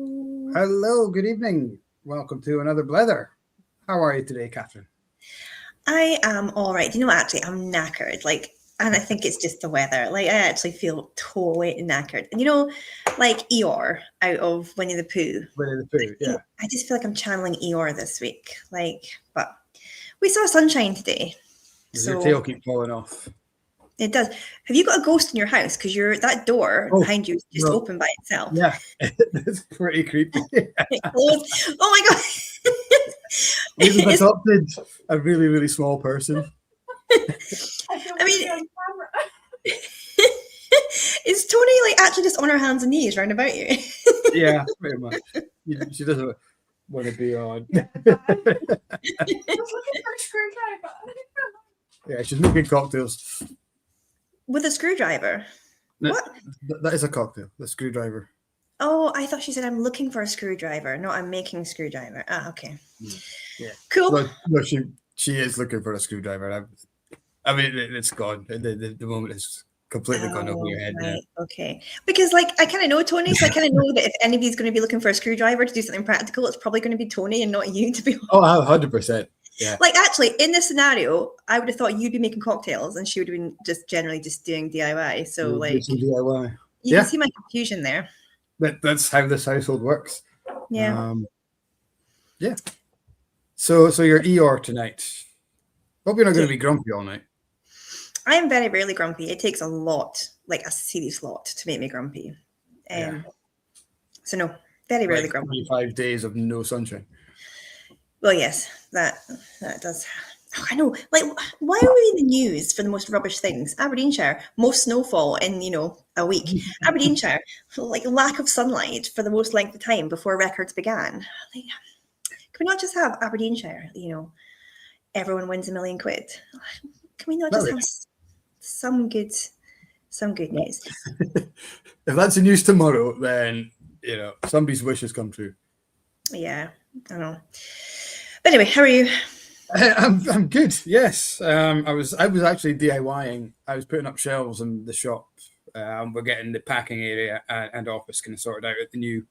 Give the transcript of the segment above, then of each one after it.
Hello, good evening. Welcome to another Blether. How are you today, Catherine? I am all right. Actually, I'm knackered. And I think it's just the weather. I actually feel totally knackered. And Eeyore out of Winnie the Pooh. Winnie the Pooh, yeah. I just feel like I'm channeling Eeyore this week. But we saw sunshine today. Does your tail keep falling off? It does. Have you got a ghost in your house? Because that door behind you is just open by itself. Yeah, it's pretty creepy. Oh my God. We've adopted a really, really small person. I mean, is Tony actually just on her hands and knees round about you? Yeah, pretty much. She doesn't want to be on. Yeah, she's making cocktails. With a screwdriver? What? That is a cocktail, the screwdriver. Oh, I thought she said I'm looking for a screwdriver. No, I'm making a screwdriver. Ah, okay. Yeah. Cool. No, she is looking for a screwdriver. I mean, it's gone. The moment is completely gone over your head. Right. Now. Okay. Because I kind of know Tony, so I kind of know that if anybody's going to be looking for a screwdriver to do something practical, it's probably going to be Tony and not you, to be honest. Oh, 100%. Yeah. Actually, in this scenario, I would have thought you'd be making cocktails and she would have been just generally just doing DIY. So some DIY. You can see my confusion there. That's how this household works. Yeah. Yeah. So you're Eeyore tonight. Hope you're not going to be grumpy all night. I am very rarely grumpy. It takes a lot, a serious lot, to make me grumpy. So no, very rarely grumpy. 25 days of no sunshine. Well, yes, that does. Oh, I know. Why are we in the news for the most rubbish things? Aberdeenshire, most snowfall in a week. Aberdeenshire, lack of sunlight for the most length of time before records began. Can we not just have Aberdeenshire? Everyone wins £1 million. Can we not just have some good news? If that's the news tomorrow, then somebody's wishes come true. Yeah, I know. But anyway, how are you? I'm good. Yes, I was actually DIYing. I was putting up shelves in the shop. We're getting the packing area and office kind of sorted out at the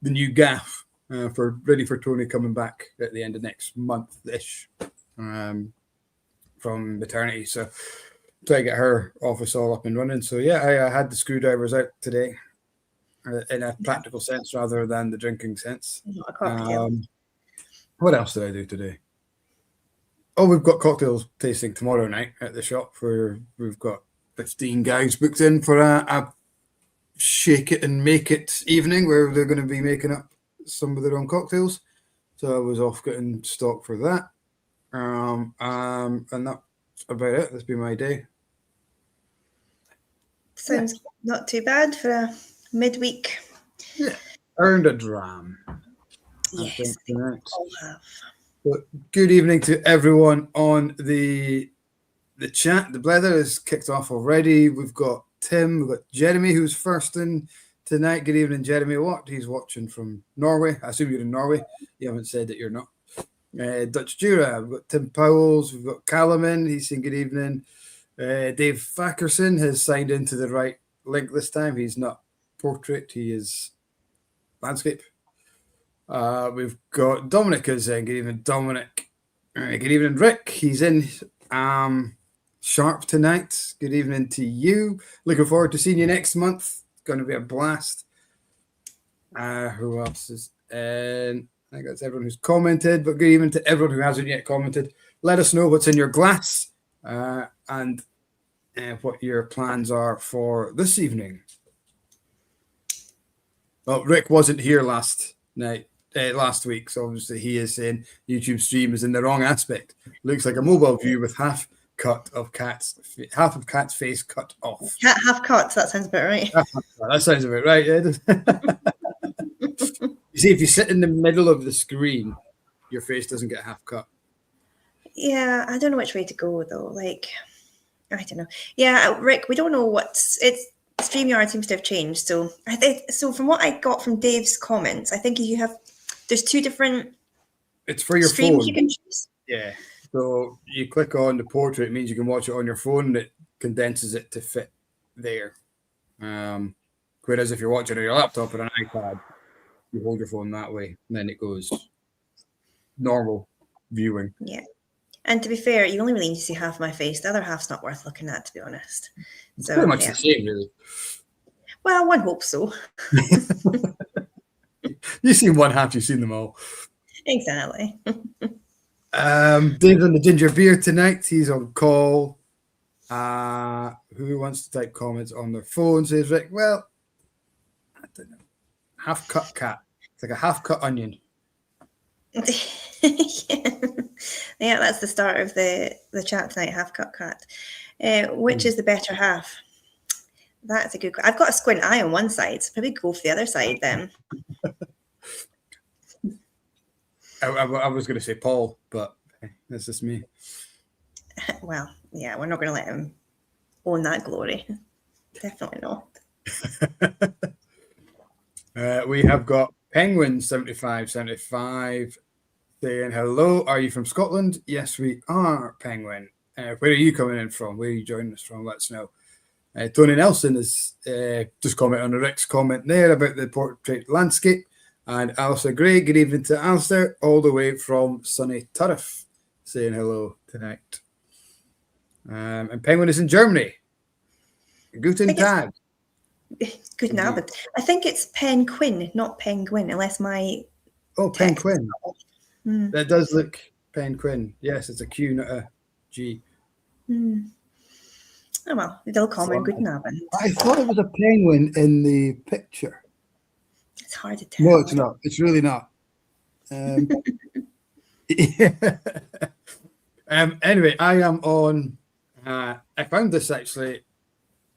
new gaff ready for Tony coming back at the end of next month-ish from maternity. So try to get her office all up and running. So yeah, I had the screwdrivers out today in a practical sense rather than the drinking sense. Not a cocktail. What else did I do today? Oh, we've got cocktails tasting tomorrow night at the shop. We've got 15 guys booked in for a shake it and make it evening where they're going to be making up some of their own cocktails. So I was off getting stock for that. And that's about it. That's been my day. Sounds not too bad for a midweek. Yeah, earned a dram. Yes, they all have. But good evening to everyone on the chat. The Blether is kicked off already. We've got Tim, we've got Jeremy, who's first in tonight. Good evening, Jeremy. He's watching from Norway. I assume you're in Norway. You haven't said that you're not. Dutch Jura, we've got Tim Powells, we've got Callum in. He's saying good evening. Dave Fackerson has signed into the right link this time. He's not portrait, he is landscape. We've got Dominic is in. Good evening, Dominic. Good evening, Rick. He's in sharp tonight. Good evening to you. Looking forward to seeing you next month. It's going to be a blast. Who else is in? I think that's everyone who's commented, but good evening to everyone who hasn't yet commented. Let us know what's in your glass and what your plans are for this evening. Well, Rick wasn't here last week, so obviously he is saying YouTube stream is in the wrong aspect. Looks like a mobile view with half of Cat's face cut off. Cat half cut. That sounds about right. That sounds about right. Yeah. You see, if you sit in the middle of the screen, your face doesn't get half cut. Yeah, I don't know which way to go though. I don't know. Yeah, Rick, we don't know StreamYard seems to have changed. So from what I got from Dave's comments, I think there's two different. It's for your streams phone. You can choose. Yeah. So you click on the portrait, it means you can watch it on your phone, and it condenses it to fit there. Whereas if you're watching on your laptop or an iPad, you hold your phone that way, and then it goes normal viewing. Yeah. And to be fair, you only really need to see half my face. The other half's not worth looking at, to be honest. It's So pretty much the same, really. Well, one hopes so. You've seen one half, you've seen them all. Exactly. Dave's on the ginger beer tonight. He's on call. Who wants to type comments on their phone? Says Rick. Well, I don't know. Half cut cat. It's like a half cut onion. Yeah, that's the start of the chat tonight. Half cut cat. Which is the better half? That's a good. I've got a squint eye on one side, so probably go for the other side then. I was going to say Paul, but that's just me. Well, yeah, we're not going to let him own that glory. Definitely not. We have got Penguin 7575 saying, hello, are you from Scotland? Yes, we are, Penguin. Where are you coming in from? Where are you joining us from? Let us know. Tony Nelson is just commenting on Rick's comment there about the portrait landscape. And Alistair Gray, good evening to Alistair, all the way from sunny Turriff, saying hello tonight. And Penguin is in Germany. Guten Tag. Guten Abend. I think it's Penguin, not Penguin, unless my... Oh, Penguin. That does look Penguin. Yes, it's a Q, not a G. Oh, well, they'll call me Guten Abend. I thought it was a penguin in the picture. It's hard to tell. No, it's not. It's really not. Anyway, I am on. I found this actually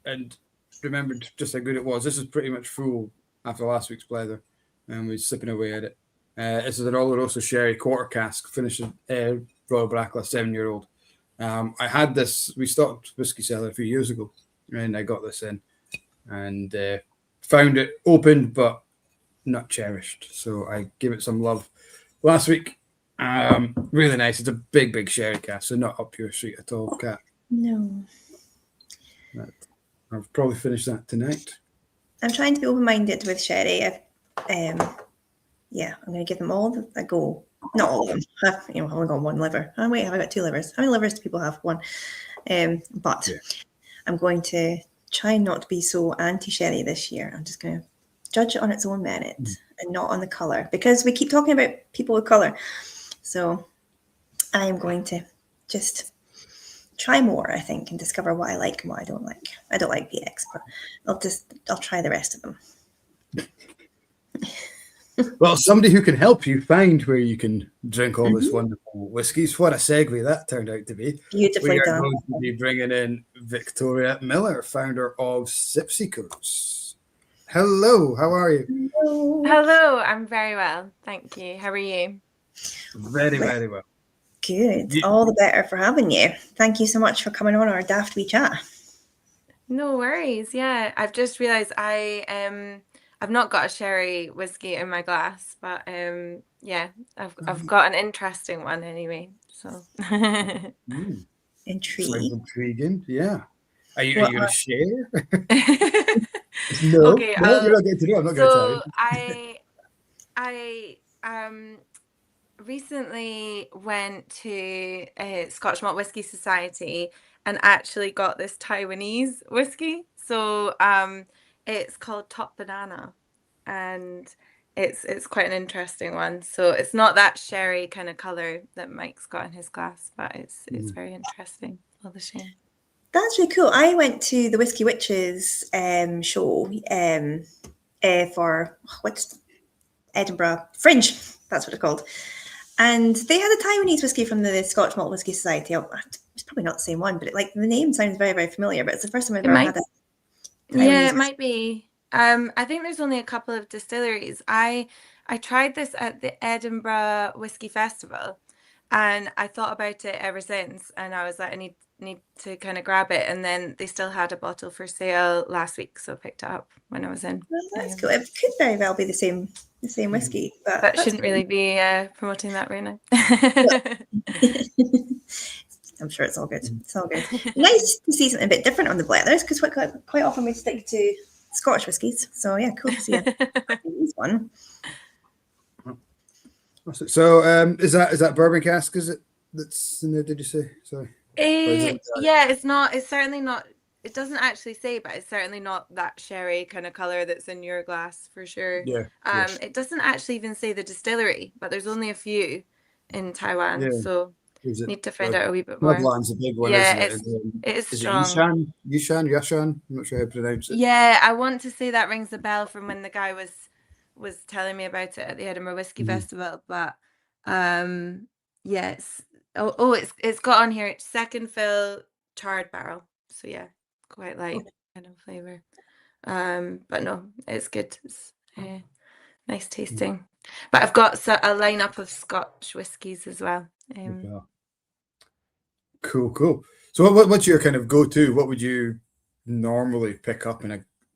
and remembered just how good it was. This is pretty much full after last week's Blether, and we're sipping away at it. This is an Oloroso Sherry quarter cask, finished Royal Brackla 7-year-old. I had this. We stocked Whiskey Cellar a few years ago, and I got this in and found it opened but not cherished. So I gave it some love last week. Really nice. It's a big sherry cask, so not up your street at all, Kat. No. I'll probably finish that tonight. I'm trying to be open-minded with sherry. I'm going to give them all a go. Not all of them. I've only got one liver. Oh, wait, have I got 2 livers? How many livers do people have? 1. But yeah. I'm going to try not to be so anti-sherry this year. I'm just going to judge it on its own merit and not on the colour, because we keep talking about people with colour. So I am going to just try more, I think, and discover what I like and what I don't like. I don't like PX, but I'll try the rest of them. Well, somebody who can help you find where you can drink all this wonderful whiskies. What a segue that turned out to be. Beautifully done. We are going to be bringing in Victoria Miller, founder of Sipseekers. Hello, how are you? Hello, I'm very well. Thank you. How are you? Very well. Good. All the better for having you. Thank you so much for coming on our daft wee chat. No worries. Yeah, I've just realised I've not got a sherry whiskey in my glass, but I've got an interesting one anyway. So intriguing. Yeah. Are you going to share? No. Okay. No, you're not going to do. I'm not going to tell you. I recently went to a Scotch Malt Whisky Society and actually got this Taiwanese whiskey. So it's called Top Banana, and it's quite an interesting one. So it's not that sherry kind of color that Mike's got in his glass, but it's very interesting. All the shame. That's really cool. I went to the Whiskey Witches show for what's Edinburgh Fringe. That's what it's called. And they had a Taiwanese whiskey from the Scotch Malt Whisky Society. It's probably not the same one, but the name sounds very, very familiar. But it's the first time I've ever had it. Yeah, it might be. I think there's only a couple of distilleries. I tried this at the Edinburgh Whiskey Festival, and I thought about it ever since. And I was like, I need to kind of grab it. And then they still had a bottle for sale last week, so I picked it up when I was in. Well, that's cool. It could very well be the same whiskey, but that shouldn't really be promoting that right now. I'm sure it's all good. It's all good. Nice to see something a bit different on the Blethers, because quite often we stick to Scotch whiskies. So yeah, cool to see this one. So is that bourbon cask? Is it that's in there? Did you say? Sorry. Yeah, it's not. It's certainly not. It doesn't actually say, but it's certainly not that sherry kind of color that's in your glass for sure. Yeah. Yes. It doesn't actually even say the distillery, but there's only a few in Taiwan, Yeah. so Is it? need to find out a wee bit more. Bloodline's a big one, Yeah, isn't it? it is Is strong. it Yushan? I'm not sure how to pronounce it. Yeah, I want to say that rings a bell from when the guy was telling me about it at the Edinburgh Whisky Festival, but yes. It's got on here second fill charred barrel. So yeah, quite light kind of flavor. But no, it's good. It's nice tasting. But I've got a lineup of Scotch whiskies as well. Cool. So what's your kind of go-to? What would you normally pick up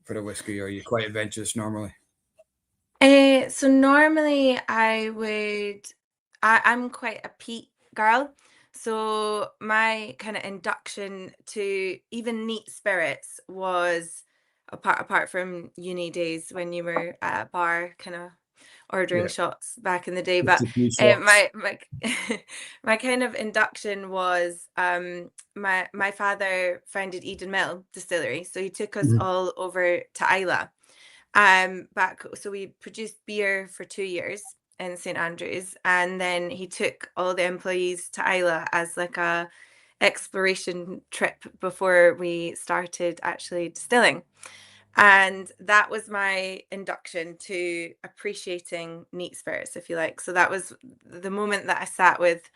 for a whiskey? Are you quite adventurous normally? So normally I'm quite a peat girl. So my kind of induction to even neat spirits was apart from uni days when you were at a bar kind of ordering shots back in the day. But my my kind of induction was my father founded Eden Mill Distillery. So he took us all over to Islay. So we produced beer for 2 years in St Andrews, and then he took all the employees to Islay as like a exploration trip before we started actually distilling. And that was my induction to appreciating neat spirits, if you like. So that was the moment that I sat with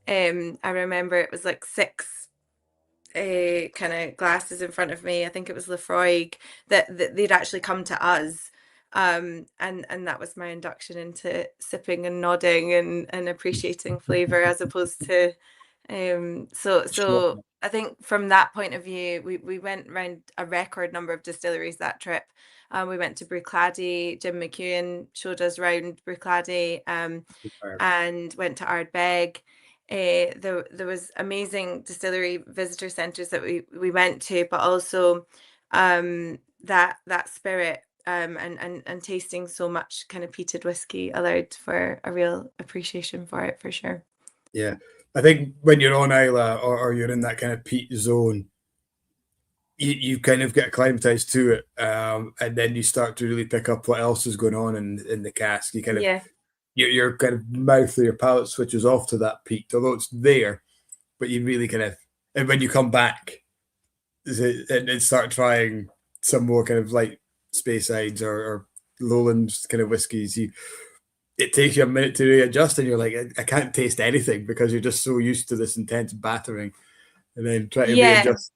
I remember it was like 6 kind of glasses in front of me. I think it was Lefroy that they'd actually come to us, and that was my induction into sipping and nodding and appreciating flavor as opposed to so I think from that point of view we went around a record number of distilleries that trip. We went to Bruichladdich. Jim McEwen showed us around Bruichladdich, and went to Ardbeg. There was amazing distillery visitor centres that we went to, but also that spirit and tasting so much kind of peated whiskey allowed for a real appreciation for it, for sure. Yeah, I think when you're on Islay or you're in that kind of peat zone, you kind of get acclimatized to it, and then you start to really pick up what else is going on in the cask. You kind of your kind of mouth or your palate switches off to that peat, although it's there, but you really kind of, and when you come back and start trying some more kind of light Speysides or lowlands kind of whiskies, it takes you a minute to readjust, and you're like, I can't taste anything because you're just so used to this intense battering, and then try to readjust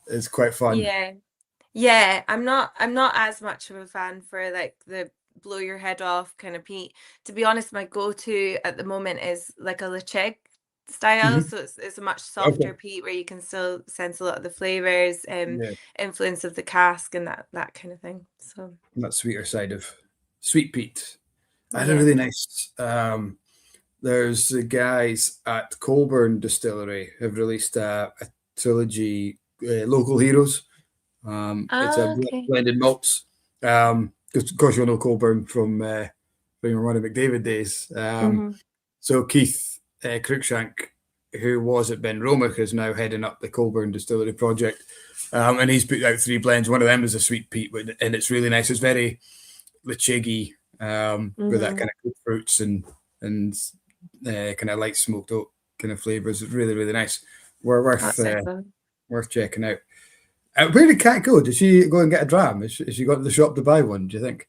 is quite fun. Yeah, I'm not as much of a fan for like the blow your head off kind of peat. To be honest, my go-to at the moment is like a Lecheg style. So it's a much softer peat where you can still sense a lot of the flavors, influence of the cask and that kind of thing. So that sweeter side of sweet peat. I had a really nice there's the guys at Colburn Distillery have released a trilogy, Local Heroes. It's a blended malts. Of course, you'll know Colburn from your Murray McDavid days. So Keith Cruikshank, who was at Ben Romick, is now heading up the Colburn Distillery project, and he's put out 3 blends. One of them is a sweet peat, and it's really nice. It's very Lecheggy, with that kind of good fruits and kind of light smoked oak kind of flavors. It's really, really nice. Worth checking out. Where did Kat go? Did she go and get a dram? Is she got to the shop to buy one, do you think?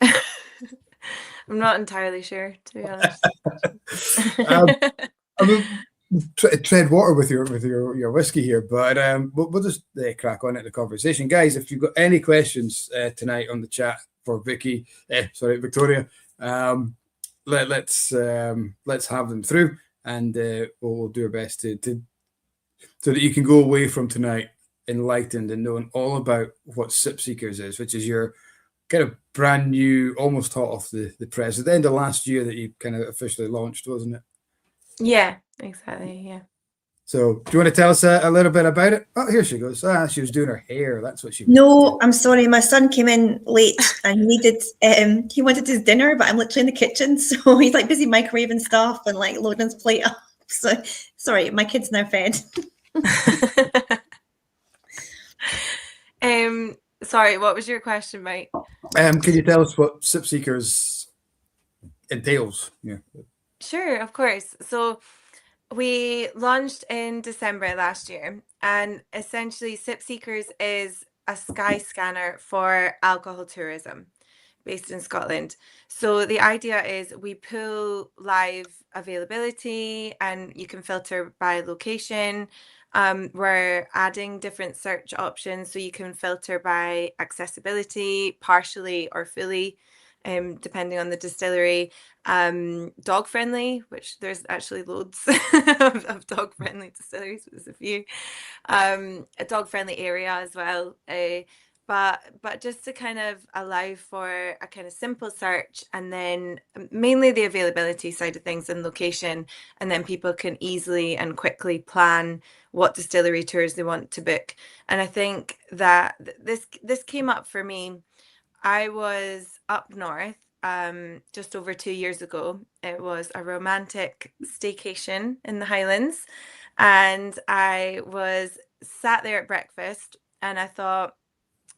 I'm not entirely sure, to be honest. I mean, tread water with your whiskey here, but we'll just crack on into the conversation. Guys, if you've got any questions tonight on the chat for Victoria, let's have them through, and we'll do our best to so that you can go away from tonight enlightened and knowing all about what Sipseekers is, which is your kind of brand new, almost hot off the press at the end of last year that you kind of officially launched, wasn't it? Yeah, exactly. Yeah. So do you want to tell us a little bit about it? Oh, here she goes. She was doing her hair. That's what she was No, doing. I'm sorry. My son came in late and he wanted his dinner, but I'm literally in the kitchen. So he's like busy microwaving stuff and like loading his plate up. So sorry, my kid's now fed. Sorry, what was your question, Mike? Can you tell us what Sipseekers entails? Yeah. Sure, of course. So we launched in December last year, and essentially Sipseekers is a sky scanner for alcohol tourism based in Scotland. So the idea is we pull live availability and you can filter by location. We're adding different search options so you can filter by accessibility, partially or fully, depending on the distillery. Dog friendly, which there's actually loads of dog friendly distilleries, there's a few. A dog friendly area as well. But just to kind of allow for a kind of simple search, and then mainly the availability side of things and location, and then people can easily and quickly plan what distillery tours they want to book. And I think that this came up for me. I was up north just over 2 years ago. It was a romantic staycation in the Highlands, and I was sat there at breakfast, and I thought,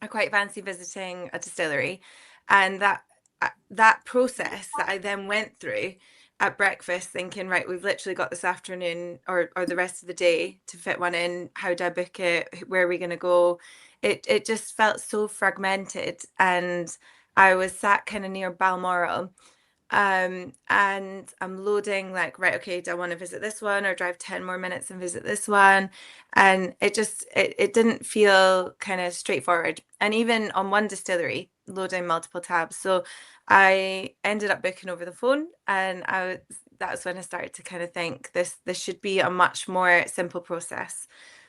I quite fancy visiting a distillery. And that process that I then went through at breakfast, thinking, right, we've literally got this afternoon or the rest of the day to fit one in. How do I book it? Where are we going to go? It just felt so fragmented. And I was sat kind of near Balmoral. And I'm loading like, right, okay, do I want to visit this one or drive 10 more minutes and visit this one? And it didn't feel kind of straightforward. And even on one distillery, loading multiple tabs. So I ended up booking over the phone, and that's when I started to kind of think this should be a much more simple process.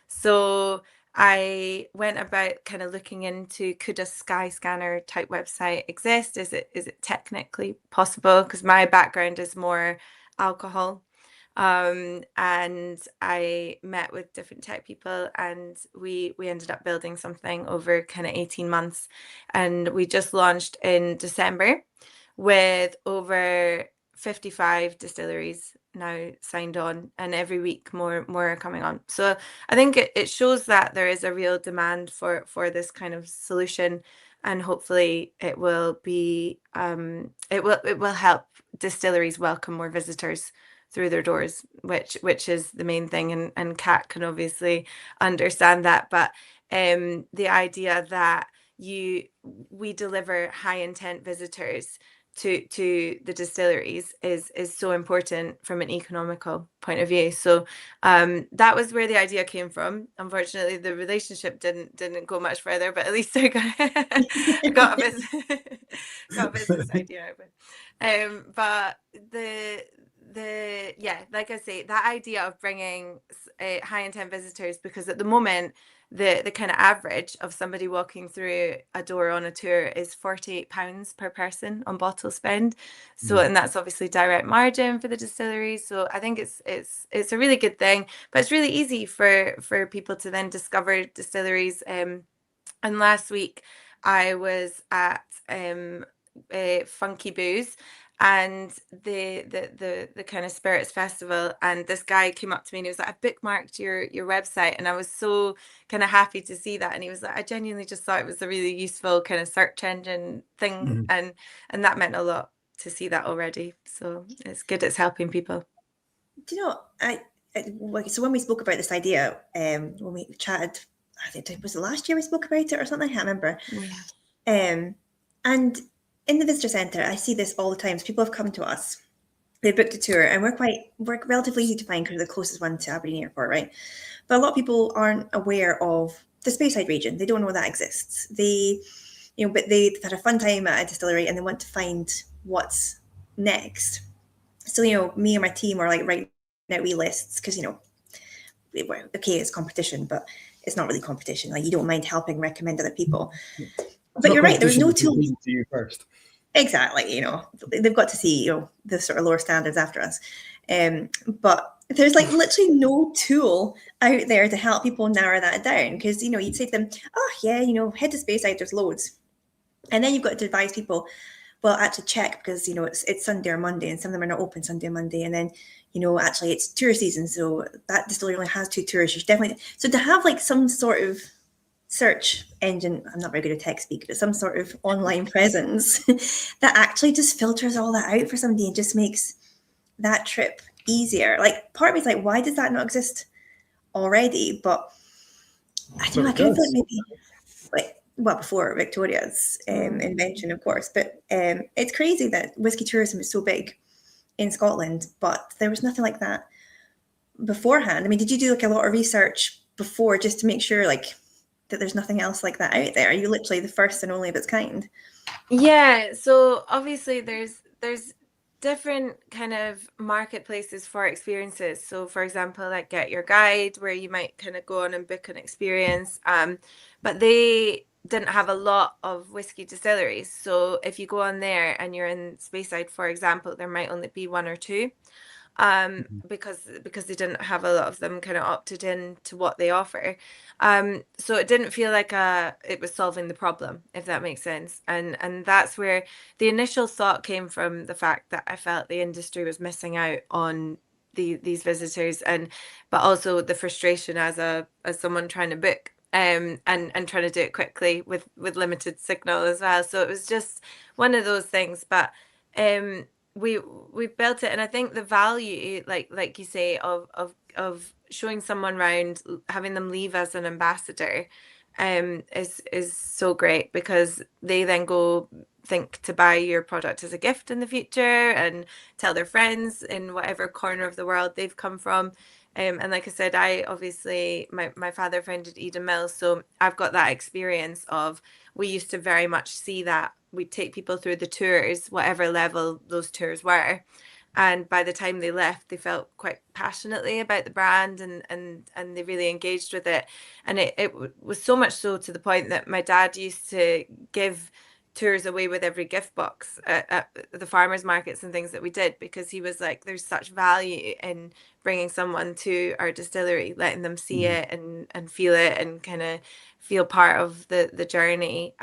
So I went about kind of looking into, could a sky scanner type website exist? Is it technically possible? Because my background is more alcohol. And I met with different tech people, and we ended up building something over kind of 18 months. And we just launched in December with over 55 distilleries now signed on, and every week more are coming on. So I think it shows that there is a real demand for this kind of solution, and hopefully it will be it will help distilleries welcome more visitors through their doors, which is the main thing, and Kat can obviously understand that. But the idea that we deliver high intent visitors to the distilleries is so important from an economical point of view. So that was where the idea came from. Unfortunately, the relationship didn't go much further, but at least I got a business idea out of it. But like I say, that idea of bringing high intent visitors, because at the moment the kind of average of somebody walking through a door on a tour is £48 per person on bottle spend. So and that's obviously direct margin for the distilleries. So I think it's a really good thing, but it's really easy for people to then discover distilleries. And last week I was at Funky Booze and the kind of spirits festival, and this guy came up to me and he was like, I bookmarked your website, and I was so kind of happy to see that. And he was like, I genuinely just thought it was a really useful kind of search engine thing, and that meant a lot to see that already. So it's good, it's helping people. Do you know, so when we spoke about this idea, when we chatted, I think was it last year we spoke about it or something, I can't remember. And in the visitor centre, I see this all the time. So people have come to us, they booked a tour, and we're relatively easy to find because we're the closest one to Aberdeen Airport, right? But a lot of people aren't aware of the Speyside region. They don't know that exists. But they've had a fun time at a distillery and they want to find what's next. So, me and my team are like writing out wee lists because, okay, it's competition, but it's not really competition. Like, you don't mind helping recommend other people. But you're right, there's no tool. To you first. Exactly, they've got to see, the sort of lower standards after us. But there's like literally no tool out there to help people narrow that down, because you'd say to them, oh yeah, head to Speyside, there's loads, and then you've got to advise people, well, actually check, because it's Sunday or Monday, and some of them are not open Sunday or Monday, and then actually it's tour season, so that distillery only has 2 tours. You should definitely, so to have like some sort of search engine, I'm not very good at tech speak, but some sort of online presence that actually just filters all that out for somebody and just makes that trip easier. Like, part of me is like, why does that not exist already? But I don't know, I kind of feel like maybe, well, before Victoria's invention, of course, but it's crazy that whiskey tourism is so big in Scotland, but there was nothing like that beforehand. I mean, did you do like a lot of research before just to make sure like that there's nothing else like that out there? Are you literally the first and only of its kind? Yeah, so obviously there's different kind of marketplaces for experiences. So for example, like Get Your Guide, where you might kind of go on and book an experience, but they didn't have a lot of whiskey distilleries. So if you go on there and you're in Speyside, for example, there might only be 1 or 2, because they didn't have a lot of them kind of opted in to what they offer. So it didn't feel like it was solving the problem, if that makes sense. And that's where the initial thought came from, the fact that I felt the industry was missing out on these visitors, but also the frustration as someone trying to book, and trying to do it quickly with limited signal as well. So it was just one of those things. But we built it, and I think the value, like you say, of showing someone around, having them leave as an ambassador, is so great, because they then go think to buy your product as a gift in the future and tell their friends in whatever corner of the world they've come from. And like I said, I obviously, my father founded Eden Mills, so I've got that experience of, we used to very much see that we'd take people through the tours, whatever level those tours were, and by the time they left, they felt quite passionately about the brand, and they really engaged with it. And it was so much so, to the point that my dad used to give tours away with every gift box at the farmers markets and things that we did, because he was like, there's such value in bringing someone to our distillery, letting them see it and feel it, and kind of feel part of the journey.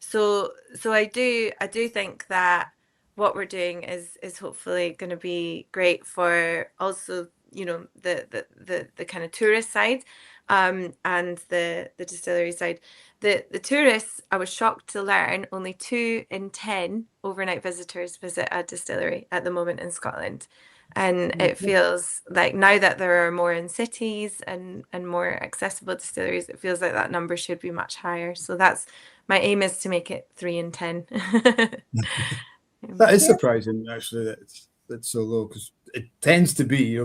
So I do think that what we're doing is hopefully going to be great for also, the kind of tourist side, and the distillery side. The tourists, I was shocked to learn, only 2 in 10 overnight visitors visit a distillery at the moment in Scotland. And it feels like, now that there are more in cities and more accessible distilleries, it feels like that number should be much higher. So that's my aim, is to make it 3 in 10. That is surprising, actually, that it's so low, because it tends to be,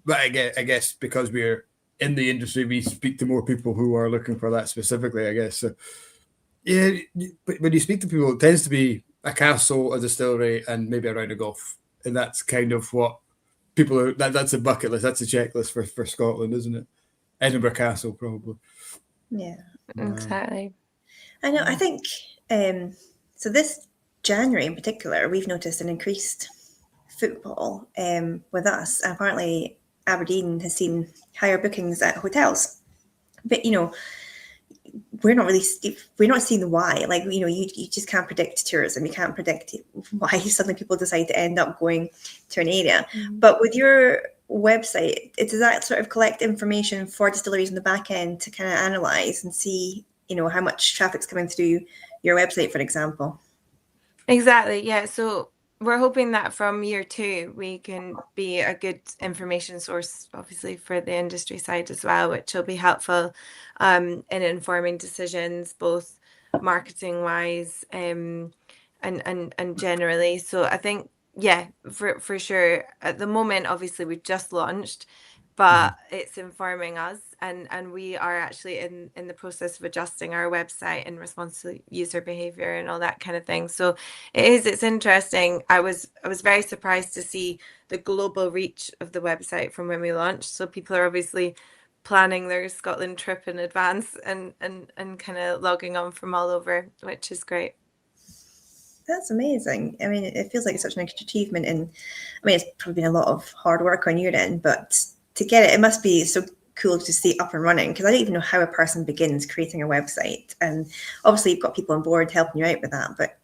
but I guess because we're in the industry, we speak to more people who are looking for that specifically, I guess. So, yeah, but when you speak to people, it tends to be a castle, a distillery, and maybe a round of golf. And that's kind of what people are, that's a bucket list, that's a checklist for Scotland, isn't it? Edinburgh Castle, probably. Yeah, exactly. I know. I think so. This January in particular, we've noticed an increased footfall with us. Apparently, Aberdeen has seen higher bookings at hotels, but we're not seeing the why. Like, you just can't predict tourism. You can't predict why suddenly people decide to end up going to an area. But with your website, does that sort of collect information for distilleries in the back end to kind of analyze and see, how much traffic's coming through your website, for example? Exactly. Yeah. So we're hoping that from year 2, we can be a good information source, obviously, for the industry side as well, which will be helpful in informing decisions, both marketing wise and generally. So I think, yeah, for sure. At the moment, obviously, we've just launched, but it's informing us, and we are actually in the process of adjusting our website in response to user behavior and all that kind of thing. So it's interesting. I was very surprised to see the global reach of the website from when we launched. So people are obviously planning their Scotland trip in advance and kind of logging on from all over, which is great. That's amazing. I mean, it feels like it's such an achievement, and I mean, it's probably been a lot of hard work on your end, but to get it, it must be so cool to see up and running, because I don't even know how a person begins creating a website. And obviously you've got people on board helping you out with that, but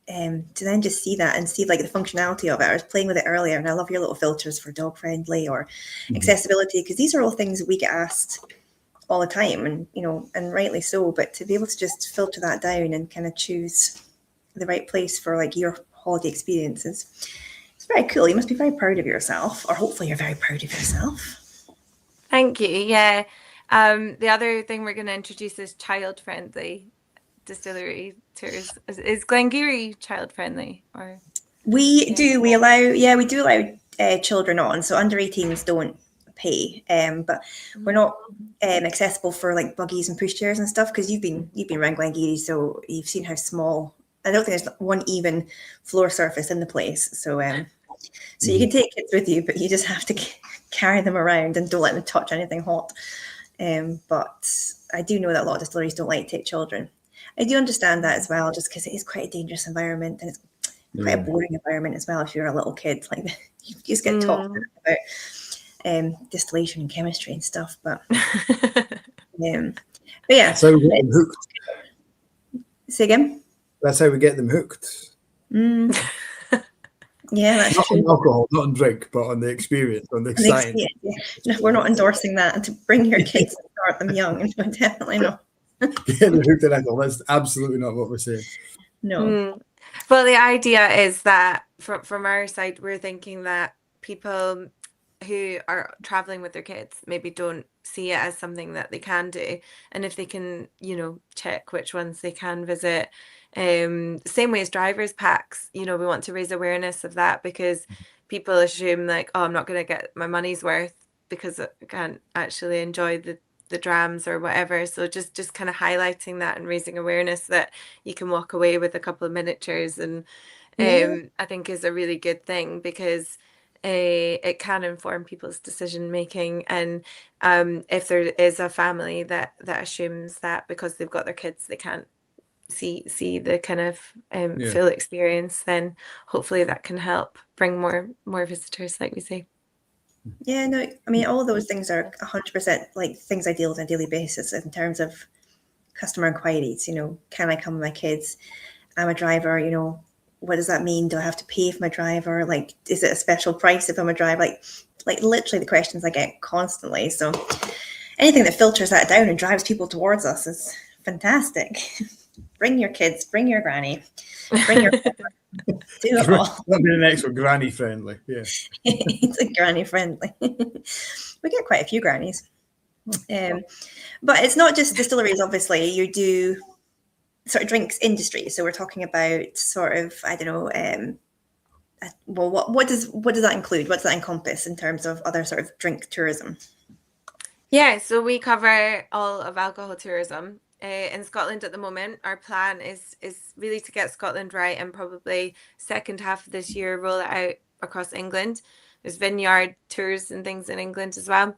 to then just see that and see like the functionality of it. I was playing with it earlier, and I love your little filters for dog friendly or accessibility, because these are all things that we get asked all the time, and and rightly so. But to be able to just filter that down and kind of choose the right place for like your holiday experiences, it's very cool. You must be very proud of yourself, or hopefully you're very proud of yourself. Thank you. Yeah. The other thing we're going to introduce is child-friendly distillery tours. Is Glengarry child-friendly? Or we do allow children on, so under 18s don't pay, but we're not accessible for like buggies and pushchairs and stuff, because you've been around Glengarry, so you've seen how small. I don't think there's one even floor surface in the place, so you can take kids with you, but you just have to carry them around and don't let them touch anything hot. But I do know that a lot of distilleries don't like to take children. I do understand that as well, just because it is quite a dangerous environment, and it's quite a boring environment as well if you're a little kid. Like, you just get taught about distillation and chemistry and stuff. But yeah. So we get them hooked. Say again? That's how we get them hooked. Yeah, that's not true. on alcohol, not on drink, but on the experience, on the science. No, we're not endorsing that. To bring your kids and start them young, definitely not. Get them hooked on alcohol. That's absolutely not what we're saying. No. Well, the idea is that from our side, we're thinking that people who are traveling with their kids maybe don't see it as something that they can do, and if they can check which ones they can visit, same way as drivers packs, we want to raise awareness of that, because people assume like, oh, I'm not going to get my money's worth because I can't actually enjoy the drams or whatever. So just kind of highlighting that and raising awareness that you can walk away with a couple of miniatures, and I think is a really good thing, because it can inform people's decision making. And if there is a family that assumes that because they've got their kids they can't see the kind of full experience, then hopefully that can help bring more visitors, like we say. Yeah, no, I mean, all of those things are 100% like things I deal with on a daily basis in terms of customer inquiries. Can I come with my kids? I'm a driver, what does that mean? Do I have to pay for my driver? Like, is it a special price if I'm a driver? Like literally the questions I get constantly. So anything that filters that down and drives people towards us is fantastic. Bring your kids, bring your granny, bring your do it all. That'll be the next one, granny friendly. Yeah. It's a granny friendly. We get quite a few grannies. But it's not just distilleries, obviously. You do sort of drinks industry. So we're talking about sort of, I don't know, well, what does that include? What does that encompass in terms of other sort of drink tourism? Yeah, so we cover all of alcohol tourism. In Scotland at the moment, our plan is really to get Scotland right, and probably second half of this year roll it out across England. There's vineyard tours and things in England as well.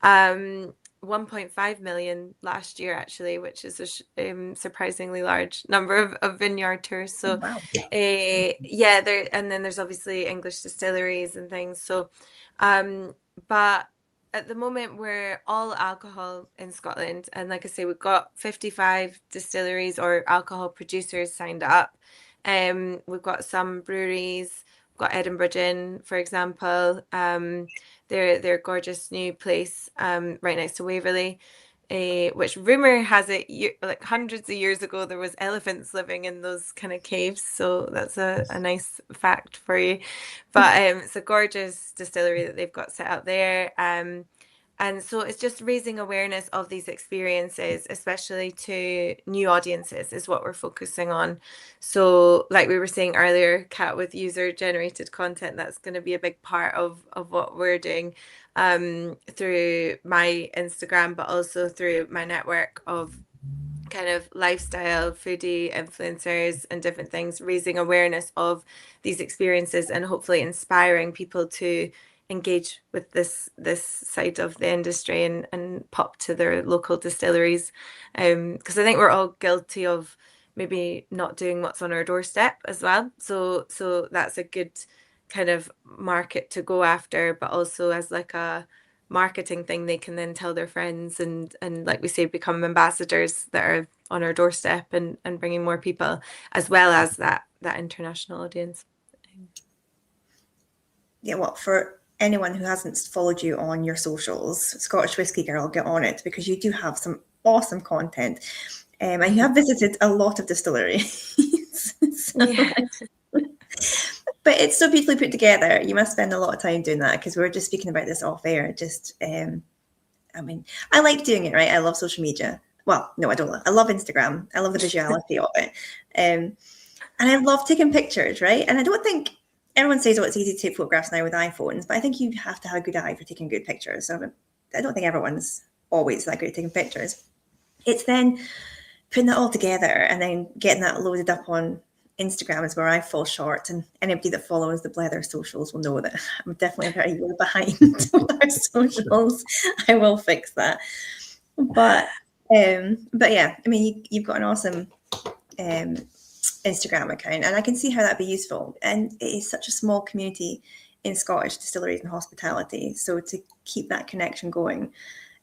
1.5 million last year, actually, which is a surprisingly large number of vineyard tours. So, wow. there, and then there's obviously English distilleries and things. So, but at the moment we're all alcohol in Scotland, and like I say, we've got 55 distilleries or alcohol producers signed up. We've got some breweries. We've got Edinburgh Gin, for example. They're a gorgeous new place right next to Waverley, which rumour has it like hundreds of years ago there was elephants living in those kind of caves, so that's a nice fact for you. But it's a gorgeous distillery that they've got set out there, and so it's just raising awareness of these experiences, especially to new audiences, is what we're focusing on. So like we were saying earlier, Kat, with user generated content, that's going to be a big part of what we're doing through my Instagram, but also through my network of kind of lifestyle foodie influencers and different things, raising awareness of these experiences and hopefully inspiring people to engage with this side of the industry and pop to their local distilleries, because I think we're all guilty of maybe not doing what's on our doorstep as well. So that's a good kind of market to go after, but also as like a marketing thing, they can then tell their friends and like we say, become ambassadors that are on our doorstep and bringing more people, as well as that international audience. Yeah, well, for anyone who hasn't followed you on your socials, Scottish Whisky Girl, get on it, because you do have some awesome content, and you have visited a lot of distilleries. Yeah. But it's so beautifully put together. You must spend a lot of time doing that, because we were just speaking about this off air. Just, I mean, I like doing it, right? I love social media. Well, no, I don't. I love Instagram. I love the visuality of it. And I love taking pictures, right? And I don't think everyone says, oh, it's easy to take photographs now with iPhones, but I think you have to have a good eye for taking good pictures. So I don't think everyone's always that good at taking pictures. It's then putting it all together and then getting that loaded up on Instagram is where I fall short, and anybody that follows the Blether socials will know that I'm definitely a very year behind on our socials. I will fix that. But yeah, I mean, you've got an awesome Instagram account, and I can see how that'd be useful. And it is such a small community in Scottish distilleries and hospitality, so to keep that connection going,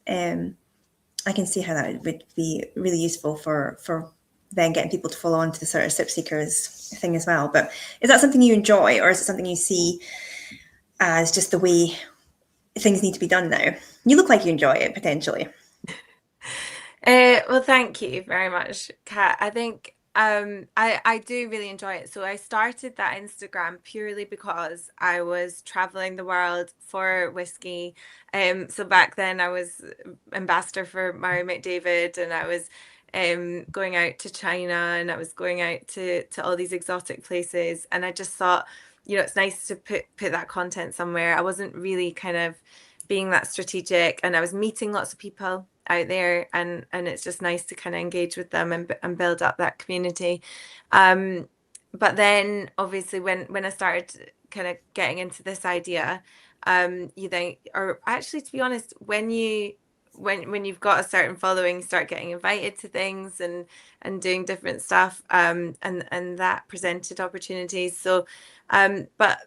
I can see how that would be really useful for then getting people to follow on to the sort of Sipseekers thing as well. But is that something you enjoy, or is it something you see as just the way things need to be done now? You look like you enjoy it, potentially. Well, thank you very much, Kat. I think I do really enjoy it. So I started that Instagram purely because I was traveling the world for whiskey. So back then I was ambassador for Murray McDavid, and I was going out to China, and I was going out to all these exotic places. And I just thought, you know, it's nice to put that content somewhere. I wasn't really kind of being that strategic, and I was meeting lots of people out there, and it's just nice to kind of engage with them and build up that community. But then obviously when I started kind of getting into this idea, you then, or actually to be honest, when you've got a certain following, you start getting invited to things and doing different stuff, and that presented opportunities. So but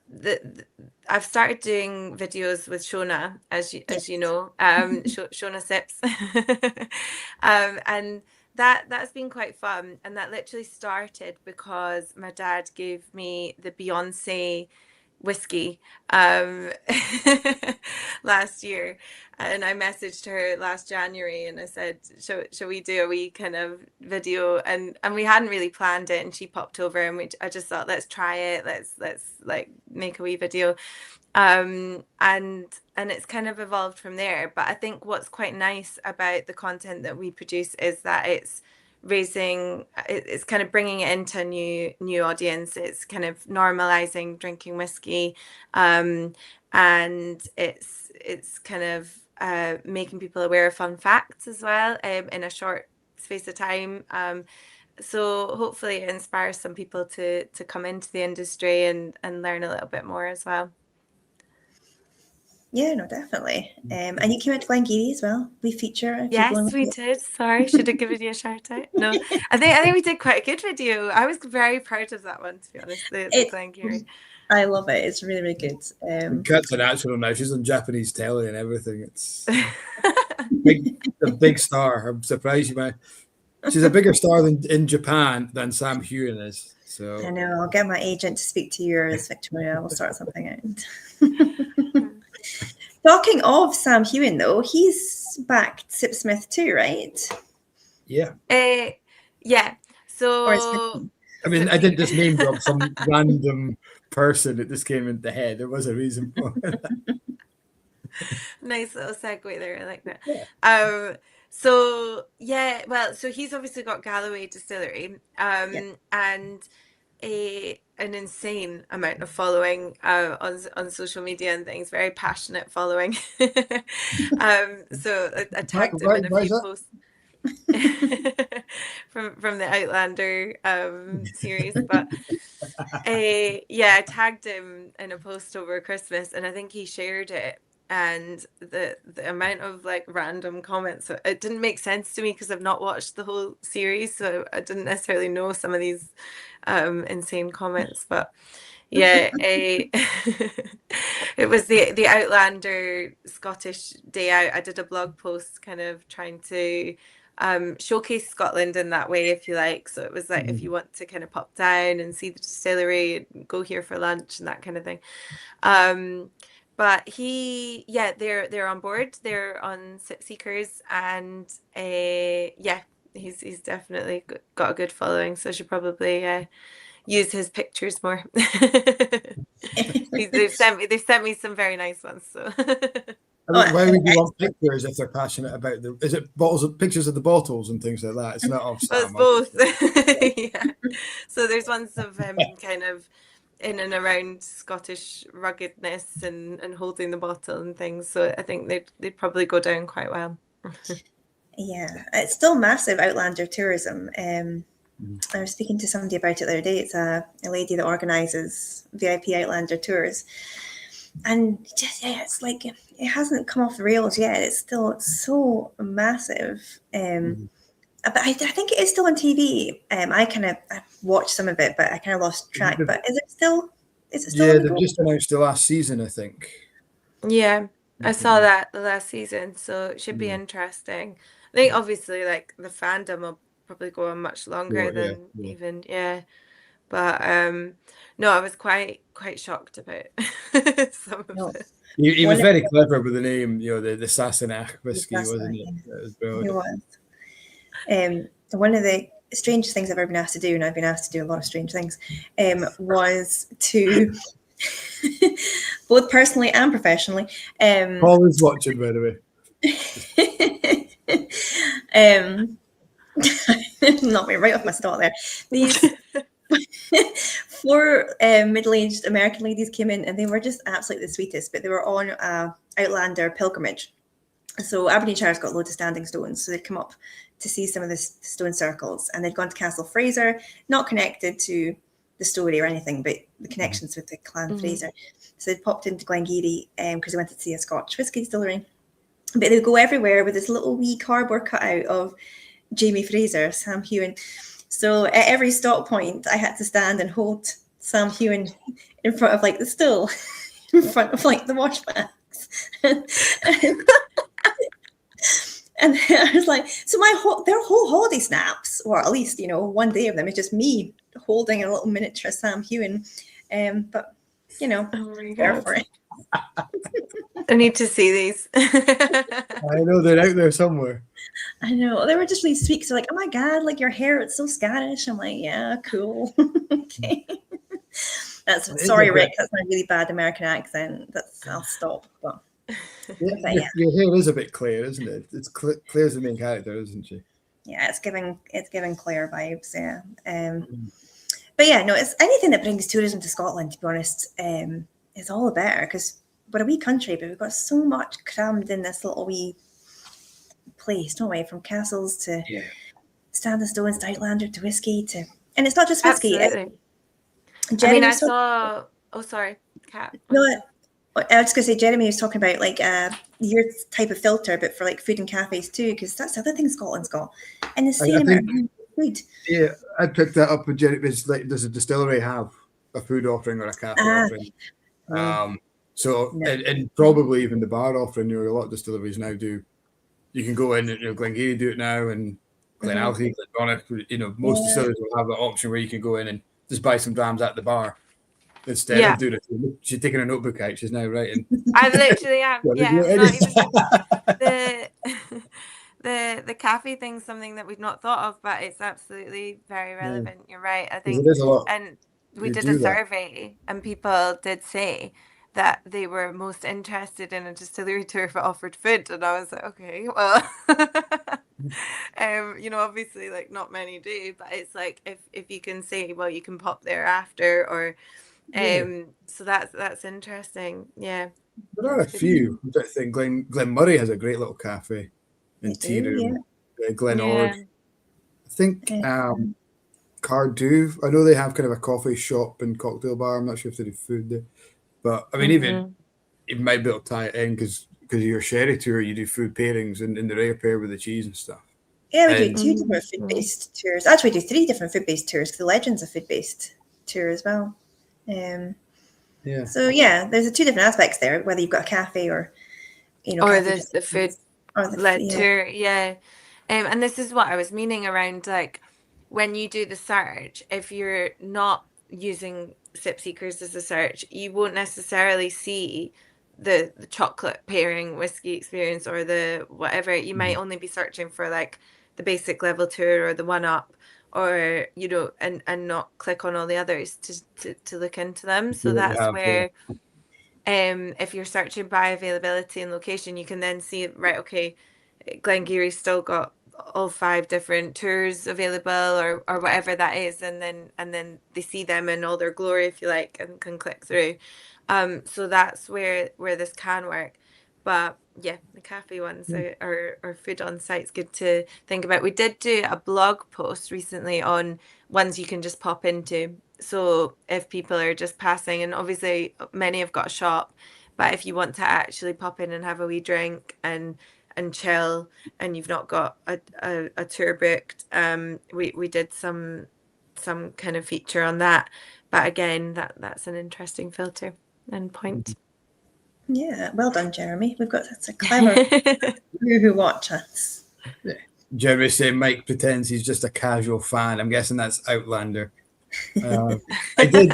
I've started doing videos with Shona, as you know, Shona Sips, and that's been quite fun. And that literally started because my dad gave me the Beyonce whiskey last year, and I messaged her last January and I said, shall we do a wee kind of video, and we hadn't really planned it, and she popped over, and I just thought, let's try it, let's like make a wee video, and it's kind of evolved from there. But I think what's quite nice about the content that we produce is that it's kind of bringing it into a new audience. It's kind of normalizing drinking whiskey, and it's kind of making people aware of fun facts as well, in a short space of time. So hopefully it inspires some people to come into the industry and learn a little bit more as well. Yeah, no, definitely. And you came out to Glengarry as well. We feature. Yes, we did. Sorry, should have given you a shout out. No, I think we did quite a good video. I was very proud of that one, to be honest. The Glengarry. I love it. It's really, really good. Kat's a natural now. She's on Japanese telly and everything. It's a big star. I'm surprised you might. She's a bigger star in Japan than Sam Hewen is. So I know. I'll get my agent to speak to yours, Victoria. We'll sort something out. Talking of Sam Hewen, though, he's backed Sipsmith too, right? Yeah. Yeah. So I mean, I didn't just name drop some random person that just came into head. There was a reason for it. Nice little segue there. I like that. Yeah. So yeah, well, so he's obviously got Galloway Distillery, and an insane amount of following on social media and things. Very passionate following. So I tagged him in a few posts from the Outlander series, but yeah, I tagged him in a post over Christmas, and I think he shared it and the amount of like random comments, it didn't make sense to me because I've not watched the whole series, so I didn't necessarily know some of these insane comments. But yeah, it was the Outlander Scottish Day Out. I did a blog post kind of trying to showcase Scotland in that way, if you like. So it was like, if you want to kind of pop down and see the distillery, go here for lunch and that kind of thing. But they're on board. They're on Sipseekers, and he's definitely got a good following. So I should probably use his pictures more. They've sent me some very nice ones. So I mean, why would you want pictures if they're passionate about is it bottles of pictures of the bottles and things like that? It's not of Sam. Well, it's both. Yeah. So there's ones of kind of in and around Scottish ruggedness and holding the bottle and things. So I think they'd probably go down quite well. Yeah, it's still massive Outlander tourism. I was speaking to somebody about it the other day. It's a lady that organises VIP Outlander tours. And just, it's like it hasn't come off the rails yet. It's still so massive. But I think it is still on TV. I watched some of it, but I kind of lost track. But is it still? Yeah, they've just announced the last season, I think. Yeah, I saw that the last season, so it should be interesting. I think obviously, like the fandom will probably go on much longer than even But no, I was quite shocked about some of it. He was very clever with the name, the Sassenach whiskey, wasn't he? He was. One of the strangest things I've ever been asked to do, and I've been asked to do a lot of strange things, was to both personally and professionally. Always watching, by the way. Not me right off my start there. These 4 middle-aged American ladies came in, and they were just absolutely the sweetest. But they were on Outlander pilgrimage. So Aberdeenshire's got loads of standing stones, so they'd come up to see some of the stone circles, and they'd gone to Castle Fraser, not connected to the story or anything, but the connections with the Clan Fraser. So they'd popped into Glengarry because they wanted to see a Scotch whisky distillery. But they'd go everywhere with this little wee cardboard cutout of Jamie Fraser, Sam Heughan. So at every stop point, I had to stand and hold Sam Heughan in front of like the still, in front of like the wash bags. And I was like, so their whole holiday snaps, or at least, one day of them, is just me holding a little miniature Sam Heughan. But, there for it. I need to see these. I know they're out there somewhere. I know. They were just really sweet. So like, oh my God, like your hair, it's so Scottish. I'm like, yeah, cool. Okay. Sorry, Rick, that's my really bad American accent. I'll stop. But your hair is a bit Claire, isn't it? It's Claire's the main character, isn't she? Yeah, it's giving Claire vibes. Yeah. But yeah, no, it's anything that brings tourism to Scotland, to be honest, is all the better, because we're a wee country, but we've got so much crammed in this little wee place, don't we? From castles to standing stones to Outlander to whiskey and it's not just whiskey. I saw. Oh, sorry, Kat. No, I was going to say, Jeremy was talking about like your type of filter, but for like food and cafes too, because that's the other thing Scotland's got. And the same amount of food. Yeah, I picked that up with Jeremy. It's like, does a distillery have a food offering or a cafe offering? And probably even the bar offering, a lot of distilleries now do. You can go in, Glengarry do it now, and Glenalchie, Glenronick, most distilleries will have the option where you can go in and just buy some drams at the bar instead of doing it. She's taking a notebook out. She's now writing. I literally am. It's not even the cafe thing's something that we've not thought of, but it's absolutely very relevant. You're right. I think it is a lot. And we did a survey, and people did say that they were most interested in a distillery tour if it offered food, and I was like, okay, well, obviously, like not many do, but it's like if you can say, well, you can pop there after, or so that's interesting. Yeah, there are a few. I think Glen Murray has a great little cafe and tea room. Glen Ord. I think Cardew. I know they have kind of a coffee shop and cocktail bar. I'm not sure if they do food there. But I mean, even you might be able to tie it in because of your sherry tour, you do food pairings and the rare pair with the cheese and stuff. Yeah, we do 2 different food-based tours. Actually, we do 3 different food-based tours because the Legend's a food-based tour as well. Yeah. So yeah, there's 2 different aspects there, whether you've got a cafe or, you know, or cafe the food or the led tour. Yeah. And this is what I was meaning around, like, when you do the search, if you're not using Sipseekers as a search, you won't necessarily see the chocolate pairing whiskey experience or the whatever. You might only be searching for like the basic level tour or the one up, or, you know, and not click on all the others to look into them. So that's where if you're searching by availability and location, you can then see, right, okay, Glengarry's still got all 5 different tours available or whatever that is, and then they see them in all their glory, if you like, and can click through. So that's where this can work. But yeah, the cafe ones or food on site's good to think about. We did do a blog post recently on ones you can just pop into. So if people are just passing, and obviously many have got a shop, but if you want to actually pop in and have a wee drink and chill, and you've not got a tour booked, we did some kind of feature on that. But again, that's an interesting filter and point. Yeah, well done, Jeremy. We've got that's a clever you who watch us. Yeah. Jeremy saying Mike pretends he's just a casual fan. I'm guessing that's Outlander. I did.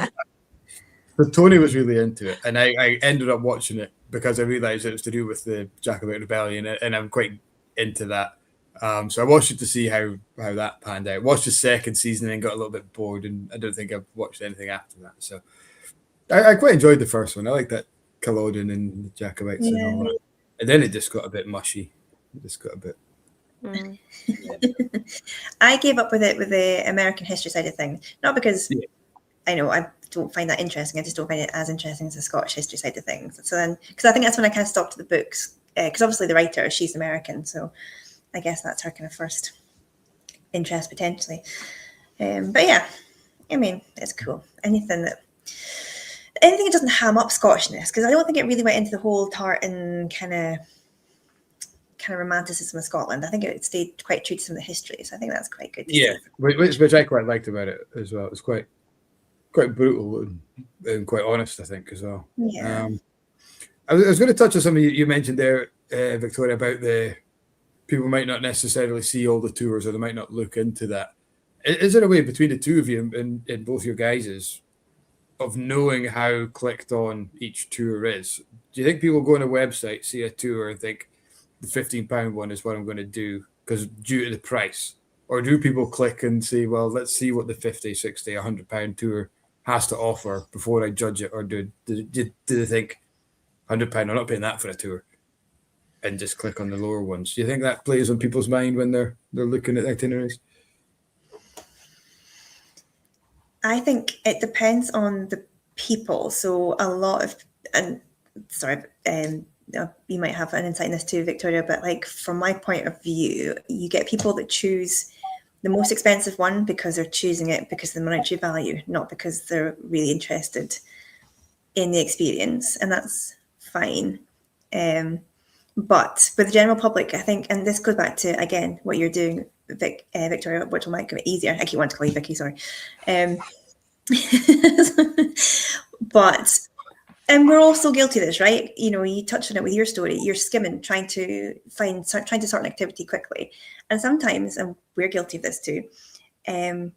But Tony was really into it, and I ended up watching it because I realised it was to do with the Jacobite Rebellion, and I'm quite into that. So I watched it to see how that panned out. Watched the second season and got a little bit bored, and I don't think I've watched anything after that. So I quite enjoyed the first one. I like that Culloden and the Jacobites and all that. And then it just got a bit mushy. It just got a bit. I gave up with it with the American history side of things, not because I know I don't find that interesting. I just don't find it as interesting as the Scottish history side of things. So then, because I think that's when I kind of stopped the books, because obviously the writer, she's American, so I guess that's her kind of first interest potentially. But yeah, I mean, it's cool. Anything that doesn't ham up Scottishness, because I don't think it really went into the whole tartan kind of romanticism of Scotland. I think it stayed quite true to some of the history, so I think that's quite good. Yeah, which I quite liked about it as well. It was quite brutal and quite honest, I think, as well. Yeah. I was going to touch on something you mentioned there, Victoria, about the people might not necessarily see all the tours, or they might not look into that. Is there a way between the two of you and both your guys of knowing how clicked on each tour is? Do you think people go on a website, see a tour, and think the £15 one is what I'm going to do because due to the price? Or do people click and say, well, let's see what the 50, 60, £100 tour has to offer before I judge it? Or do they think £100, I'm not paying that for a tour, and just click on the lower ones? Do you think that plays on people's mind when they're looking at itineraries? I think it depends on the people. So a lot of, you might have an insight in this too, Victoria, but like from my point of view, you get people that choose the most expensive one because they're choosing it because of the monetary value, not because they're really interested in the experience, and that's fine. But with the general public, I think, and this goes back to, again, what you're doing, Victoria, which will make it easier. I keep wanting to call you Vicky, sorry. But, and we're all so guilty of this, right? You know, you touched on it with your story. You're skimming, trying to sort an activity quickly. And sometimes, and we're guilty of this too,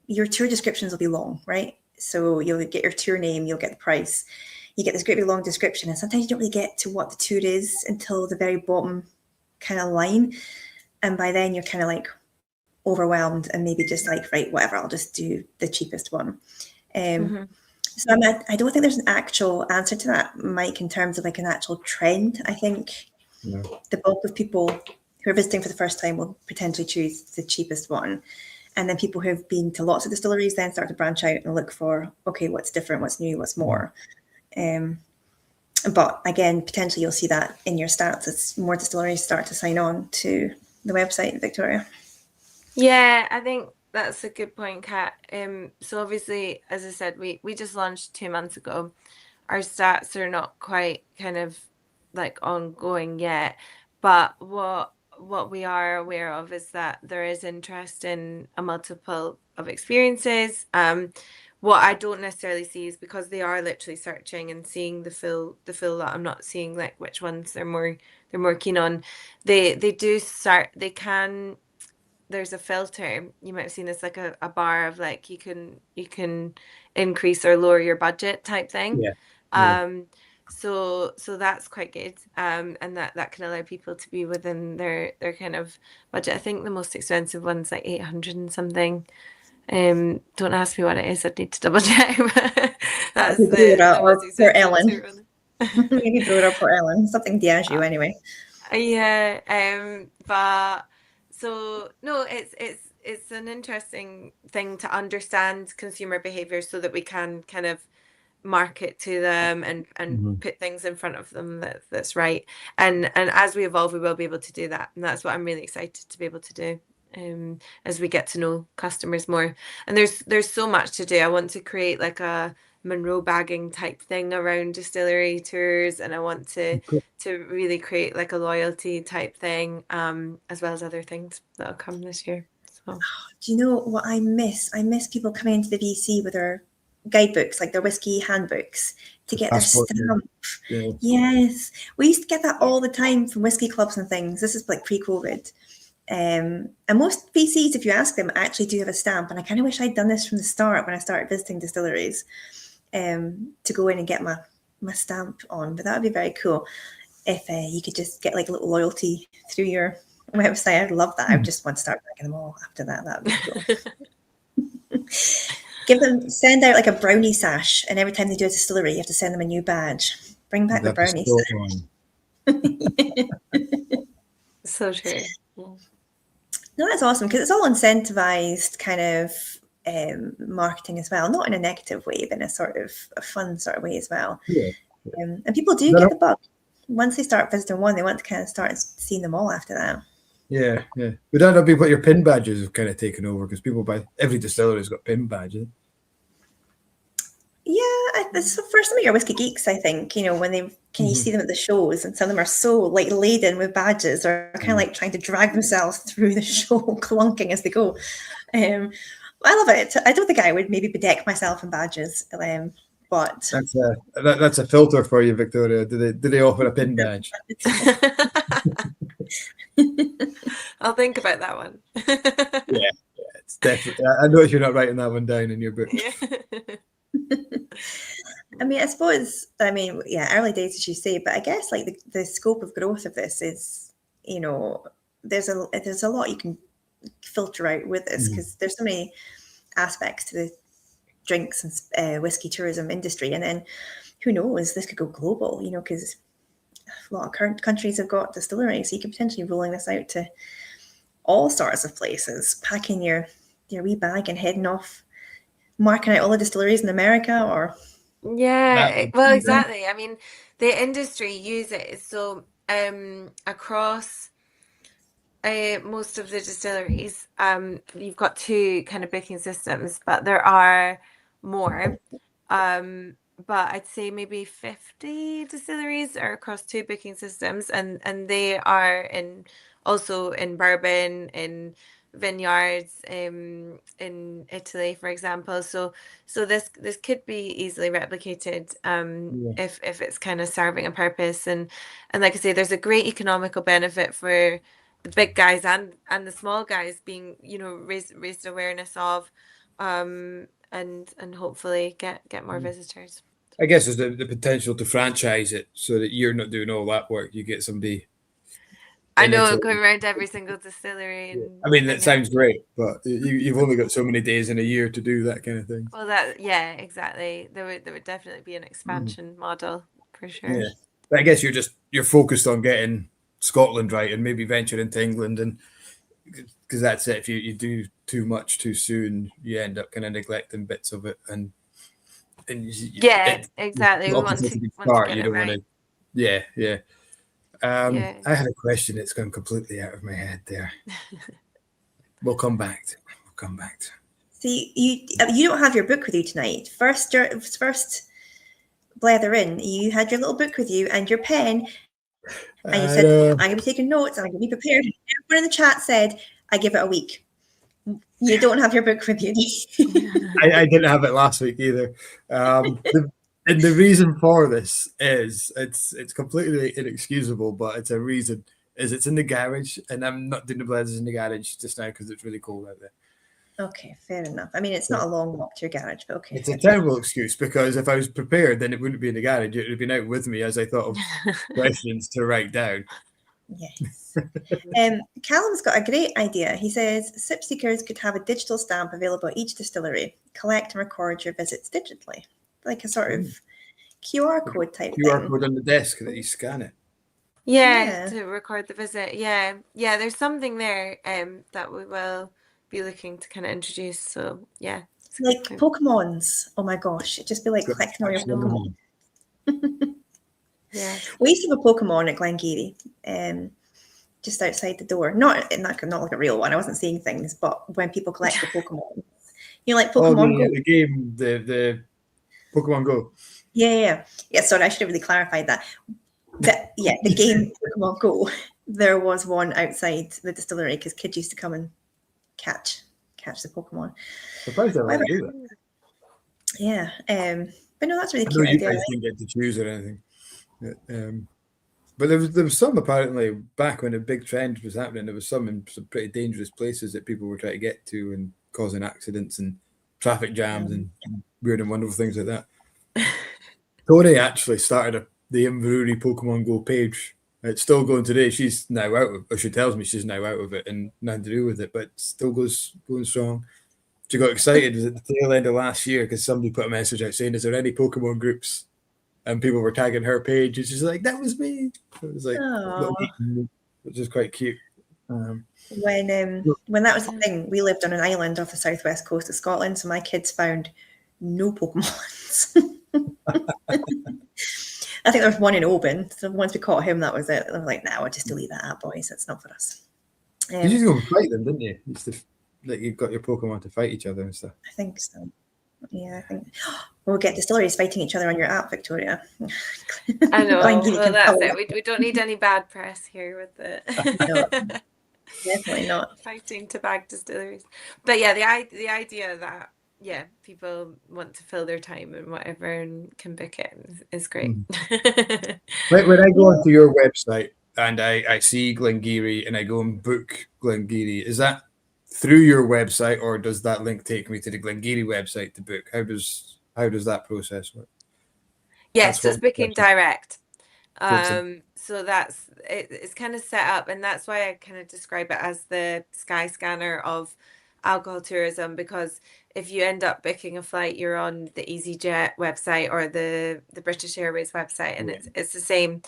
your tour descriptions will be long, right? So you'll get your tour name, you'll get the price, you get this great big long description, and sometimes you don't really get to what the tour is until the very bottom kind of line. And by then you're kind of like overwhelmed and maybe just like, right, whatever, I'll just do the cheapest one. So I don't think there's an actual answer to that, Mike, in terms of like an actual trend. I think the bulk of people who are visiting for the first time will potentially choose the cheapest one. And then people who have been to lots of distilleries then start to branch out and look for, okay, what's different, what's new, what's more. But again, potentially you'll see that in your stats as more distilleries start to sign on to the website, Victoria. Yeah, I think that's a good point, Kat. So obviously, as I said, we just launched 2 months ago. Our stats are not quite kind of like ongoing yet, but what we are aware of is that there is interest in a multiple of experiences. What I don't necessarily see is because they are literally searching and seeing the full lot. I'm not seeing like which ones they're more keen on. They can. There's a filter. You might have seen this, like a bar of like you can increase or lower your budget type thing. Yeah. So that's quite good. And that can allow people to be within their kind of budget. I think the most expensive one's like 800 and something. Don't ask me what it is. I'd need to double check. That's the most expensive one. Maybe throw it up for Ellen. Something Diageo anyway. Yeah. But so no, it's an interesting thing to understand consumer behavior so that we can kind of market to them and put things in front of them that's right. And as we evolve, we will be able to do that. And that's what I'm really excited to be able to do. As we get to know customers more. And there's so much to do. I want to create like a Monroe bagging type thing around distillery tours, and I want to really create like a loyalty type thing, as well as other things that'll come this year. So do you know what I miss? I miss people coming into the VC with their guidebooks, like their whiskey handbooks, to get Passport, their stamp. yeah. Yes, we used to get that all the time from whiskey clubs and things. This is like pre-COVID. And most VCs, if you ask them, actually do have a stamp. And I kind of wish I'd done this from the start when I started visiting distilleries, to go in and get my stamp on. But that would be very cool if you could just get like a little loyalty through your website. I'd love that. I would just want to start bagging them all after that. That would be cool. Send out like a brownie sash, and every time they do a distillery, you have to send them a new badge. Bring back the brownie sash. So true. No, that's awesome, because it's all incentivized kind of marketing as well, not in a negative way, but in a sort of a fun sort of way as well. Yeah. And people do get the bug. Once they start visiting one, they want to kind of start seeing them all after that. Yeah. Would that not be what your pin badges have kind of taken over? Because people buy, every distillery's got pin badges. Yeah, it's for some of your whiskey geeks, I think, when they you see them at the shows, and some of them are so like laden with badges, or kind of like trying to drag themselves through the show, clunking as they go. I love it. I don't think I would maybe bedeck myself in badges, but that's a filter for you, Victoria. Do they offer a pin badge? I'll think about that one. Yeah, it's definitely. I notice you're not writing that one down in your book. Yeah. I mean, I suppose, early days, as you say, but I guess like the scope of growth of this is, there's a lot you can filter out with this, because there's so many aspects to the drinks and whiskey tourism industry. And then who knows, this could go global, because a lot of current countries have got distilleries, so you could potentially rolling this out to all sorts of places, packing your wee bag and heading off, marking out all the distilleries in America, or well, exactly. I mean, the industry use it so across most of the distilleries, you've got two kind of booking systems, but there are more. But I'd say maybe 50 distilleries are across two booking systems, and they are also in bourbon, in vineyards, in Italy, for example. So this could be easily replicated if it's kind of serving a purpose. And like I say, there's a great economical benefit for the big guys and the small guys being, raised awareness of, and hopefully get more visitors. I guess there's the potential to franchise it so that you're not doing all that work. You get somebody. I know, going around every single distillery. I mean, that sounds great, but you've only got so many days in a year to do that kind of thing. Well, exactly. There would definitely be an expansion model for sure. Yeah, but I guess you're focused on getting Scotland right, and maybe venture into England, and because that's it. If you do too much too soon, you end up kind of neglecting bits of it, and exactly. We want to get it right. Yeah. I had a question that's gone completely out of my head there. We'll come back to it. See, you don't have your book with you tonight. First Blether in, you had your little book with you and your pen, And you said, I'm going to be taking notes and I'm going to be prepared. And everyone in the chat said, I give it a week. You don't have your book with you. I didn't have it last week either. And the reason for this is it's completely inexcusable, but it's a reason. Is it's in the garage, and I'm not doing the Blethers in the garage just now because it's really cold out there. Okay, fair enough. I mean, it's not a long walk to your garage, but okay. It's a terrible excuse because if I was prepared, then it wouldn't be in the garage. It would have been out with me as I thought of questions to write down. Yes. Callum's got a great idea. He says Sipseekers could have a digital stamp available at each distillery. Collect and record your visits digitally, like a sort of QR code type QR thing. code on the desk that you scan it. Yeah, to record the visit. Yeah, there's something there that we will be looking to kind of introduce. So yeah, like Pokemons. Oh my gosh, it'd just be like collecting all your Pokemon. Yeah, we used to have a Pokemon at Glengarry, just outside the door. Not like a real one. I wasn't seeing things, but when people collect the Pokemon, like Pokemon Go. The game, the Pokemon Go. Yeah. Sorry, I should have really clarified that. The game Pokemon Go. There was one outside the distillery because kids used to come and catch the Pokemon. Surprised I do that. Yeah, but no, that's really cute. You guys didn't get to choose or anything. But there was some apparently back when a big trend was happening. There was some in some pretty dangerous places that people were trying to get to and causing accidents and traffic jams and weird and wonderful things like that. Tori actually started the Inverurie Pokemon Go page. It's still going today. She's now out of, or she tells me she's now out of it and nothing to do with it, but still going strong. She got excited at the tail end of last year because somebody put a message out saying, "Is there any Pokemon groups?" And people were tagging her page, and she's like, "That was me." So it was like, which is quite cute. When that was the thing, we lived on an island off the southwest coast of Scotland, so my kids found no Pokemons. I think there was one in Oban, so once we caught him, that was it. I was like, "Nah, we'll just delete that app, boys. That's not for us." You used to go and fight them, didn't you? Like you got your Pokemon to fight each other and stuff. I think so. Yeah, I think we'll get distilleries fighting each other on your app, Victoria. I know. Well, that's it. We don't need any bad press here with it. No, definitely not. Fighting to bag distilleries. But yeah, the idea that people want to fill their time and whatever and can book it is great. When I go onto your website and I see Glengarry and I go and book Glengarry, is that through your website or does that link take me to the Glengarry website to book? How does that process work? Yes, it's booking direct. So that's it's kind of set up, and that's why I kind of describe it as the Sky Scanner of alcohol tourism, because if you end up booking a flight, you're on the EasyJet website or the British Airways website, and it's the same.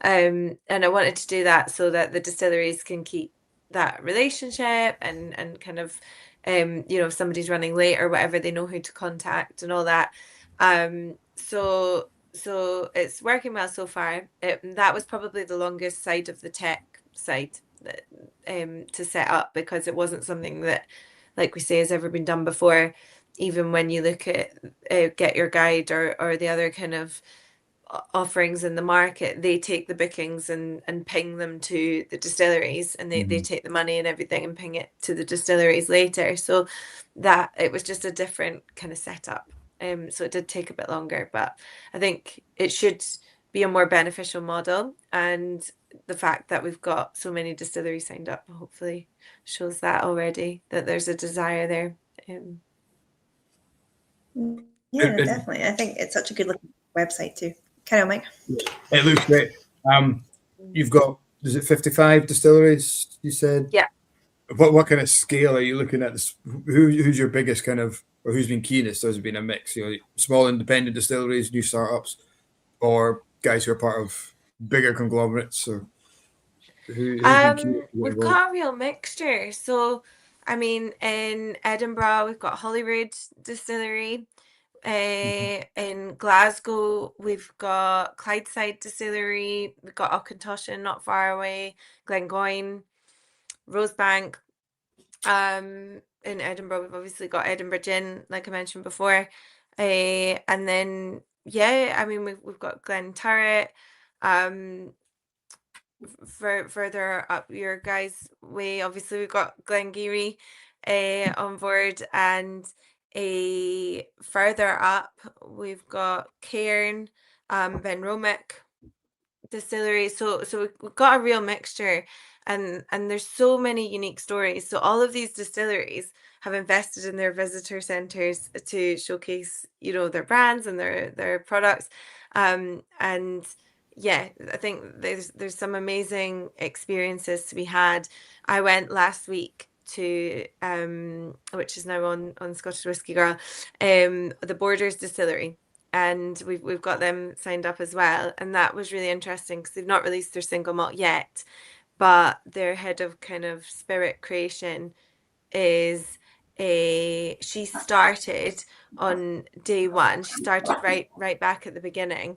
And I wanted to do that so that the distilleries can keep that relationship and kind of if somebody's running late or whatever, they know who to contact and all that. So it's working well so far. That was probably the longest side of the tech side that, to set up, because it wasn't something that, like we say, has ever been done before. Even when you look at Get Your Guide or the other kind of offerings in the market, they take the bookings and ping them to the distilleries, and they take the money and everything and ping it to the distilleries later. So that it was just a different kind of setup. So it did take a bit longer, but I think it should be a more beneficial model, and the fact that we've got so many distilleries signed up hopefully shows that already, that there's a desire there. Yeah, definitely. I think it's such a good looking website too. Carry on, Mike. It looks great. You've got, is it 55 distilleries, you said? Yeah. What kind of scale are you looking at? Who's your biggest kind of, or who's been keenest? Has it been a mix? Small independent distilleries, new startups, or guys who are part of bigger conglomerates? Or we've got a real mixture. So, I mean, in Edinburgh, we've got Holyrood Distillery. In Glasgow, we've got Clydeside Distillery. We've got Auchentoshan not far away. Glengoyne, Rosebank. In Edinburgh, we've obviously got Edinburgh Gin, like I mentioned before. And then, I mean, we've got Glenturret. further up your guys' way, obviously we've got Glengarry on board, and further up we've got Cairn, Ben Romick distillery. So we've got a real mixture, and there's so many unique stories. So all of these distilleries have invested in their visitor centres to showcase, their brands and their products, and yeah, I think there's some amazing experiences to be had. I went last week to which is now on Scottish Whisky Girl, the Borders Distillery, and we've got them signed up as well, and that was really interesting because they've not released their single malt yet, but their head of kind of spirit creation is she started on day one. She started right back at the beginning,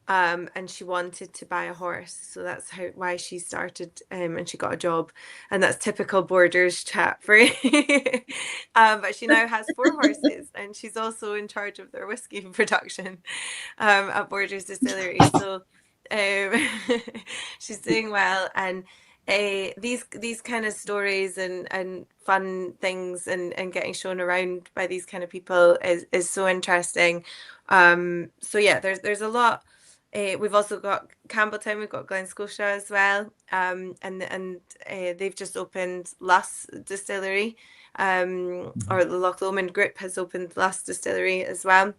and she wanted to buy a horse, so that's why she started, and she got a job, and that's typical Borders chat for you. But she now has 4 horses, and she's also in charge of their whiskey production at Borders Distillery. So she's doing well, and these kind of stories and fun things and getting shown around by these kind of people is so interesting. So yeah, there's a lot. We've also got Campbelltown, we've got Glen Scotia as well, and they've just opened Luss Distillery, or the Loch Lomond Group has opened Luss Distillery as well,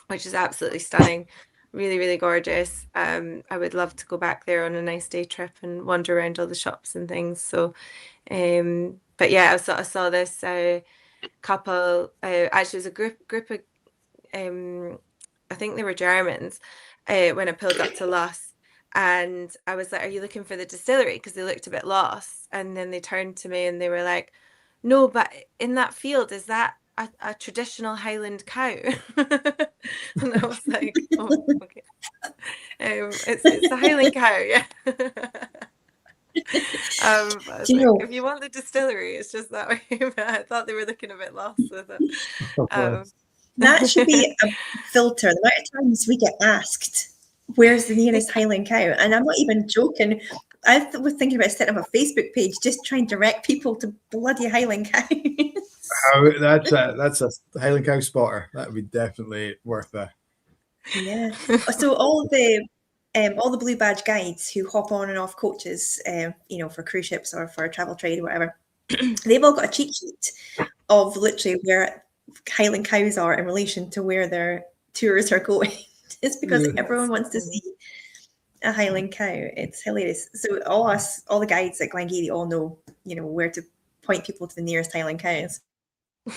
which is absolutely stunning, really, really gorgeous. I would love to go back there on a nice day trip and wander around all the shops and things. So, but yeah, I saw this couple. Actually, it was a group of, I think they were Germans, when I pulled up to Luss, and I was like, "Are you looking for the distillery?" Because they looked a bit lost, and then they turned to me and they were like, "No, but in that field, is that a traditional Highland cow?" And I was like, "Oh, okay. It's a Highland cow, yeah." But I was like, if you want the distillery, it's just that way. But I thought they were looking a bit lost with it. That should be a filter. The amount of times we get asked, "Where's the nearest Highland cow?" And I'm not even joking. I was thinking about setting up a Facebook page just trying to direct people to bloody Highland cows. That's a Highland cow spotter. That would be definitely worth that. Yeah. So all the blue badge guides who hop on and off coaches, for cruise ships or for travel trade or whatever, they've all got a cheat sheet of literally where Highland cows are in relation to where their tours are going. It's because everyone wants to see a Highland cow. It's hilarious. So all the guides at Glengarry all know, where to point people to the nearest Highland cows. I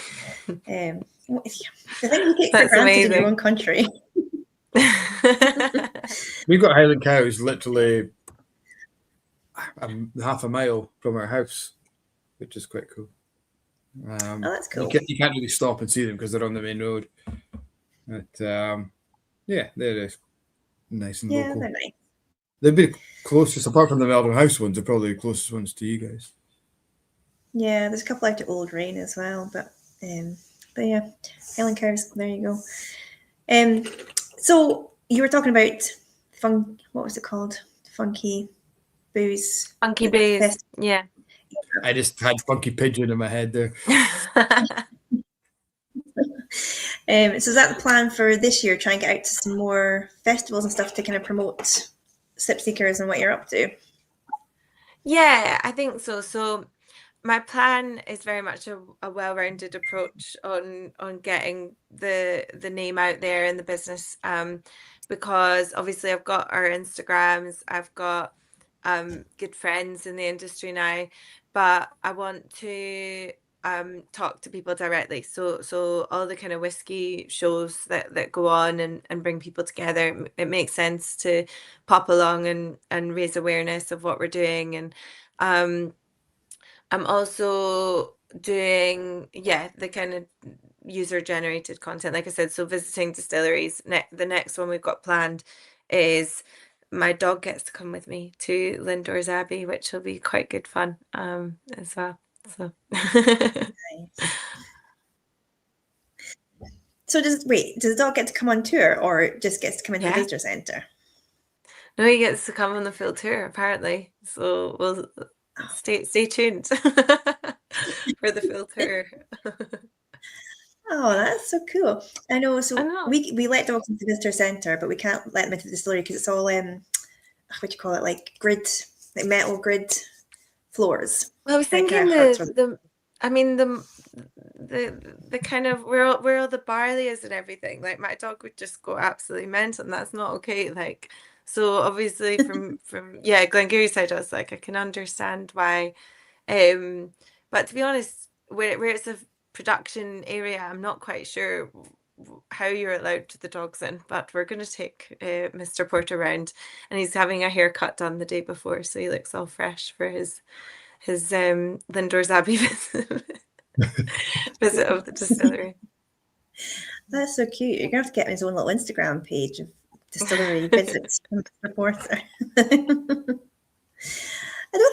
think you get for granted in your own country. We've got Highland cows literally half a mile from our house, which is quite cool. That's cool. You can't really stop and see them because they're on the main road. But yeah, they're nice and local. They're nice. They'd be closest, apart from the Melbourne House ones, they're probably the closest ones to you guys. Yeah, there's a couple out to Old Rain as well, but yeah, Highland cows. There you go. So you were talking about what was it called? Funky booze. Funky booze. Yeah. I just had Funky Pigeon in my head there. So is that the plan for this year? Try and get out to some more festivals and stuff to kind of promote Sipseekers and what you're up to? Yeah, I think so. So my plan is very much a well-rounded approach on getting the name out there in the business, because obviously I've got our Instagrams, I've got good friends in the industry now, but I want to talk to people directly. So all the kind of whiskey shows that go on and bring people together, it makes sense to pop along and raise awareness of what we're doing. And I'm also doing the kind of user generated content, like I said, so visiting distilleries. The next one we've got planned is my dog gets to come with me to Lindores Abbey, which will be quite good fun as well. So So does the dog get to come on tour or just gets to come into the visitor centre? No, he gets to come on the full tour apparently. So we'll stay tuned for the full tour. Oh, that's so cool. I know. So I know. we let dogs into the visitor centre, but we can't let them into the distillery because it's all what do you call it? Like grid, like metal grid floors. Well, I was Like, thinking hurts the kind of where all the barley is and everything. Like my dog would just go absolutely mental, and that's not okay. Like so, obviously from Glengarry side, I was like, I can understand why. But to be honest, where it's a production area, I'm not quite sure how you're allowed to the dogs in, but we're going to take Mr. Porter around, and he's having a haircut done the day before, so he looks all fresh for his Lindor's Abbey visit of the distillery. That's so cute. You're gonna have to get him his own little Instagram page of distillery visits from Mr. Porter. I don't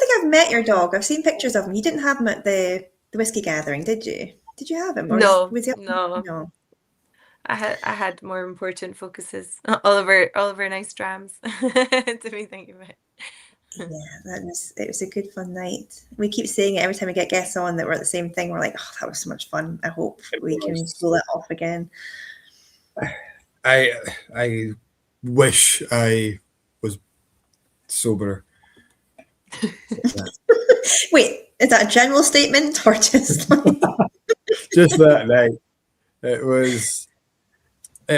think I've met your dog. I've seen pictures of him. You didn't have him at the whiskey gathering, did you? Did you have him? Or No, was he no. I had more important focuses. All of our nice drams to be thinking about. Yeah, it was a good fun night. We keep saying it every time we get guests on that we're at the same thing. We're like, oh, that was so much fun. I hope we can pull it off again. I wish I was sober. Wait, is that a general statement or just like... Just that night? It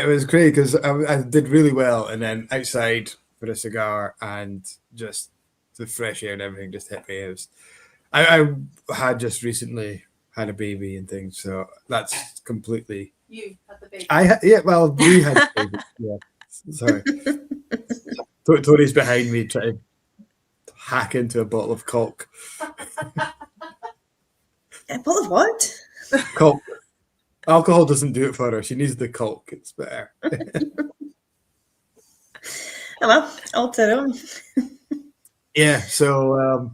was great because I did really well, and then outside for a cigar and just the fresh air and everything just hit me. I had just recently had a baby and things, so that's completely. You had the baby. We had a baby. Yeah, sorry. Tony's behind me trying to hack into a bottle of Coke. A bottle of what? Coke. Alcohol doesn't do it for her. She needs the Coke. It's better. Oh well, all to their own. Yeah. So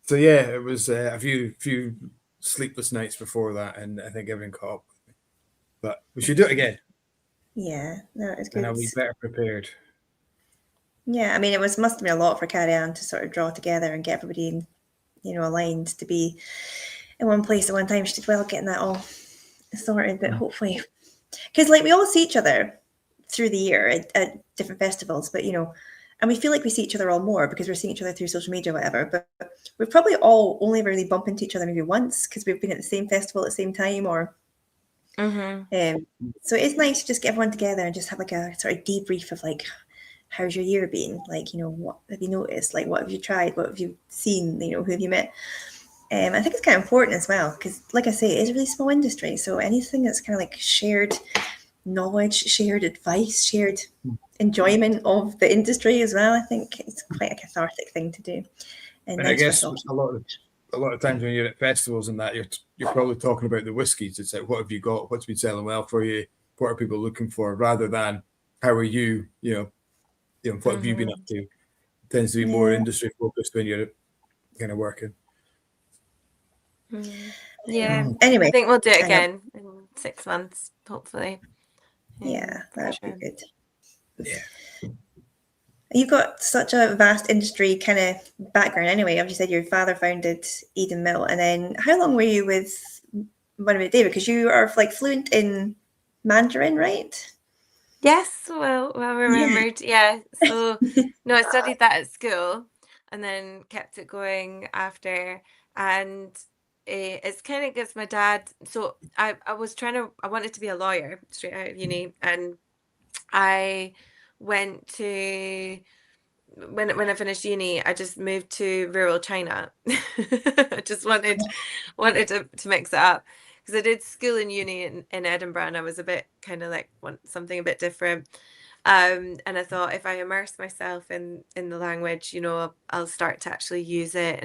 yeah, it was a few sleepless nights before that, and I think everything caught up with me. But we should do it again. Yeah, no, it's good. And I'll be better prepared. Yeah, I mean, must have been a lot for Carrie Ann to sort of draw together and get everybody, aligned to be in one place at one time. She did well getting that all sorted, but hopefully, because like we all see each other through the year at different festivals, but and we feel like we see each other all more because we're seeing each other through social media or whatever, but we've probably all only really bumped into each other maybe once because we've been at the same festival at the same time or so it's nice to just get everyone together and just have like a sort of debrief of like, how's your year been? Like, what have you noticed? Like, what have you tried? What have you seen? Who have you met? I think it's kind of important as well because, like I say, it is a really small industry. So anything that's kind of like shared knowledge, shared advice, shared enjoyment of the industry as well, I think it's quite a cathartic thing to do. And I guess a lot of times when you're at festivals and that, you're probably talking about the whiskies. It's like, what have you got? What's been selling well for you? What are people looking for? Rather than how are you? What have you been up to? It tends to be more industry focused when you're kind of working. Yeah. Anyway, I think we'll do it again in 6 months, hopefully. Yeah, that would be good. Yeah. You've got such a vast industry kind of background anyway. As you said, your father founded Eden Mill. And then how long were you with Murray McDavid? Because you are like fluent in Mandarin, right? Yes, well remembered. Yeah. So no, I studied that at school and then kept it going after. And it's kind of because my dad, so I wanted to be a lawyer straight out of uni, and I went to when I finished uni, I just moved to rural China. I just wanted to mix it up because I did school and uni in Edinburgh, and I was a bit kind of like want something a bit different. And I thought if I immerse myself in the language, I'll start to actually use it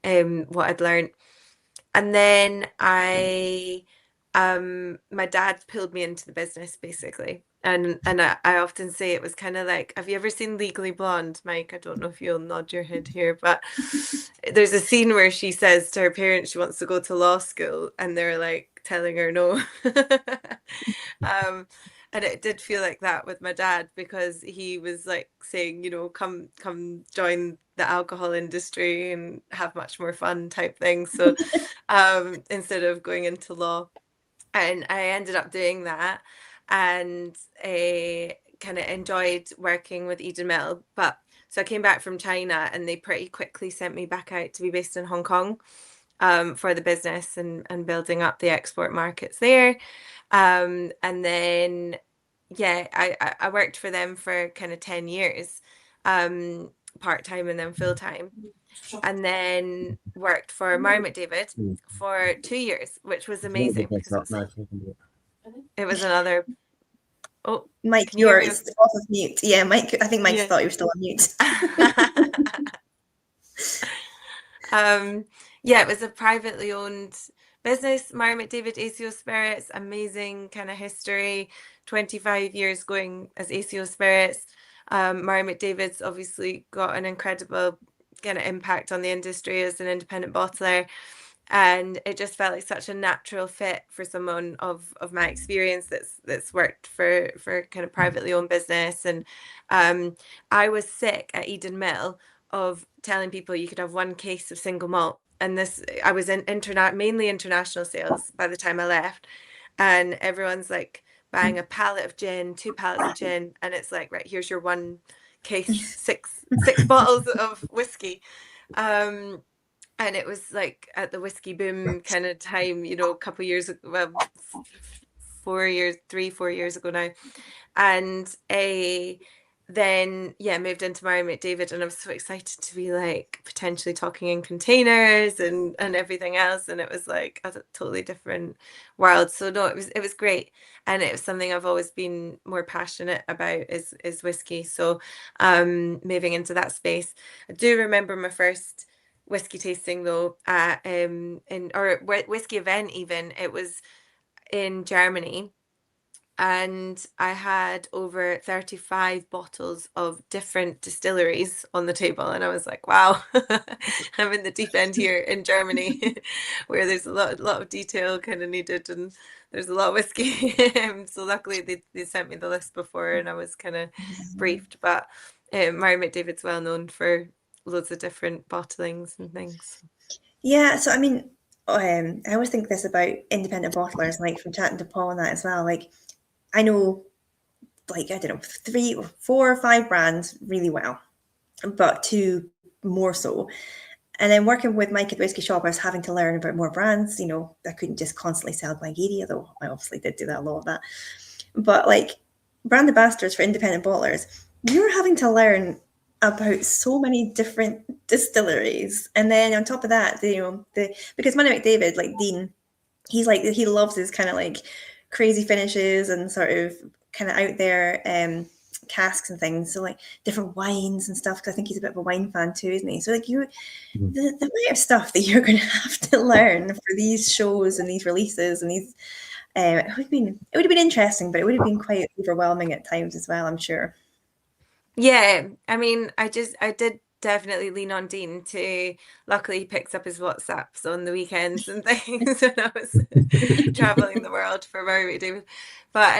and what I'd learned. And then my dad pulled me into the business basically. And I often say it was kind of like, have you ever seen Legally Blonde, Mike? I don't know if you'll nod your head here, but there's a scene where she says to her parents she wants to go to law school and they're like telling her no. And it did feel like that with my dad, because he was like saying, you know, come join the alcohol industry and have much more fun type thing. So instead of going into law, and I ended up doing that, and kind of enjoyed working with Eden Mill. But so I came back from China, and they pretty quickly sent me back out to be based in Hong Kong for the business and building up the export markets there. And then, yeah, I worked for them for kind of 10 years, part-time and then full-time. And then worked for Murray McDavid for 2 years, which was amazing. It was another... Oh, Mike, can you hear me? yours off of mute. Yeah, Mike, I think Mike thought you were still on mute. Yeah, it was a privately owned business. Murray McDavid ACO Spirits, amazing kind of history, 25 years going as ACO Spirits. Murray McDavid's obviously got an incredible kind of impact on the industry as an independent bottler. And it just felt like such a natural fit for someone of my experience that's worked for kind of privately owned business. And I was sick at Eden Mill of telling people you could have one case of single malt. And this, I was in mainly international sales by the time I left, and everyone's like buying a pallet of gin, 2 pallets of gin, and it's like, right, here's your one case, six bottles of whiskey. And it was like at the whiskey boom kind of time, you know, a couple of years ago, well, 4 years ago now. And then, yeah, moved into Murray McDavid, and I was so excited to be like potentially talking in containers and everything else. And it was like a totally different world. So no, it was great. And it was something I've always been more passionate about is whiskey. So moving into that space. I do remember my first whiskey tasting though at or whiskey event. Even it was in Germany, and I had over 35 bottles of different distilleries on the table, and I was like, wow, I'm in the deep end here in Germany where there's a lot of detail kind of needed, and there's a lot of whiskey. So luckily they sent me the list before, and I was kind of briefed. But Murray McDavid's well known for loads of different bottlings and things. Yeah, so I mean, I always think this about independent bottlers, like from chatting to Paul and that as well. Like, I know, like, I don't know, 3 or 4 or 5 brands really well, but 2 more so. And then working with Mike at the Whisky Shop, I was having to learn about more brands. You know, I couldn't just constantly sell Glengarry, though I obviously did do that, a lot of that. But like brand ambassadors for independent bottlers, you're having to learn about so many different distilleries. And then on top of that, because Murray McDavid, like Dean, he's like, he loves his kind of like crazy finishes and sort of kind of out there casks and things, so like different wines and stuff, because I think he's a bit of a wine fan too, isn't he? So like the amount of stuff that you're going to have to learn for these shows and these releases and these it would have been interesting, but it would have been quite overwhelming at times as well, I'm sure. Yeah, I mean, I did definitely lean on Dean to, luckily he picks up his WhatsApps on the weekends and things when I was traveling the world for Murray McDavid. But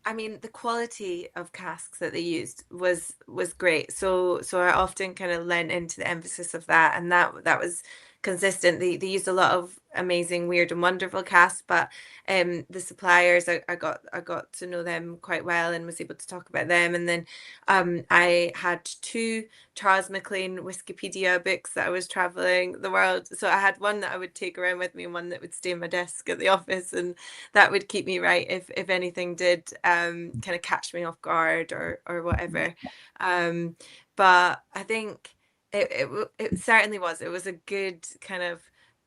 I mean, the quality of casks that they used was great. So I often kind of lent into the emphasis of that, and that was consistent. They used a lot of amazing, weird and wonderful casks, but the suppliers, I got to know them quite well and was able to talk about them. And then I had 2 Charles MacLean Wikipedia books that I was traveling the world. So I had one that I would take around with me and one that would stay in my desk at the office, and that would keep me right if anything did kind of catch me off guard or whatever. But I think it certainly was. It was a good kind of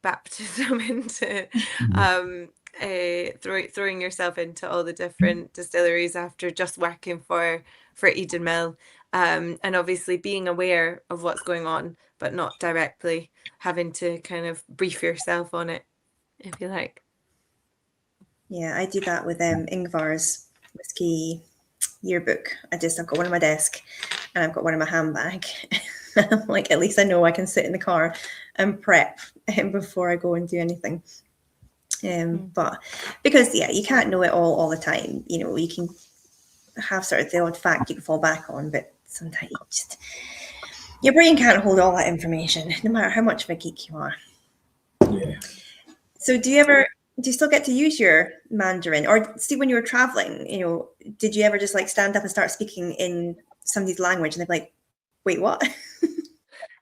baptism into throwing yourself into all the different distilleries after just working for Eden Mill, and obviously being aware of what's going on, but not directly having to kind of brief yourself on it, if you like. Yeah, I do that with Ingvar's whiskey yearbook. I've got one on my desk and I've got one in my handbag. I'm like, at least I know I can sit in the car and prep before I go and do anything. But because you can't know it all the time. You know, you can have sort of the odd fact you can fall back on, but sometimes your brain can't hold all that information, no matter how much of a geek you are. Yeah. So do you still get to use your Mandarin, or see when you were traveling, you know, did you ever just like stand up and start speaking in somebody's language and they'd be like, wait, what?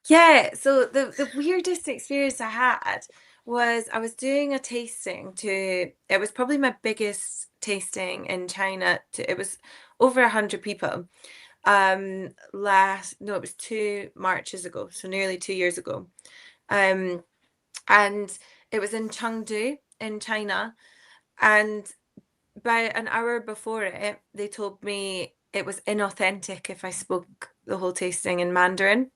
Yeah, so the weirdest experience I had was I was doing a tasting it was probably my biggest tasting in China. It was over 100 people. It was 2 Marches ago, so nearly 2 years ago. And it was in Chengdu in China. And by an hour before it, they told me it was inauthentic if I spoke the whole tasting in Mandarin.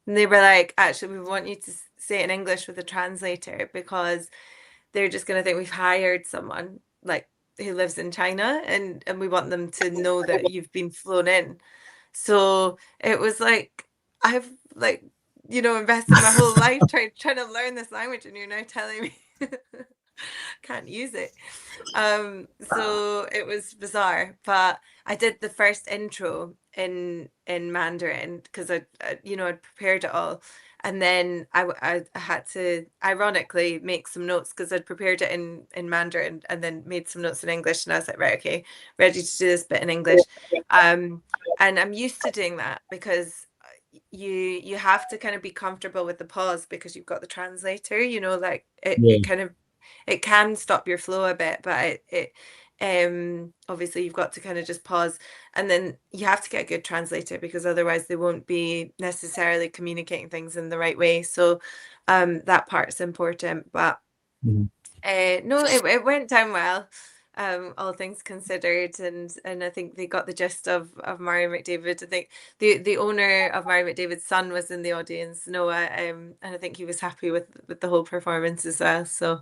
And they were like, actually, we want you to say it in English with a translator because they're just going to think we've hired someone like who lives in China and we want them to know that you've been flown in. So it was like, I've like, you know, invested my whole life trying to learn this language and you're now telling me can't use it. So it was bizarre, but I did the first intro in Mandarin because I'd prepared it all, and then I had to ironically make some notes because I'd prepared it in Mandarin and then made some notes in English, and I was like, right, okay, ready to do this bit in English. And I'm used to doing that because you have to kind of be comfortable with the pause because you've got the translator, you know, like it kind of, it can stop your flow a bit, but it obviously you've got to kind of just pause, and then you have to get a good translator because otherwise they won't be necessarily communicating things in the right way. So that part's important, but no, it went down well, all things considered, and I think they got the gist of Murray McDavid. I think the owner of Murray McDavid's son was in the audience, Noah, and I think he was happy with the whole performance as well. So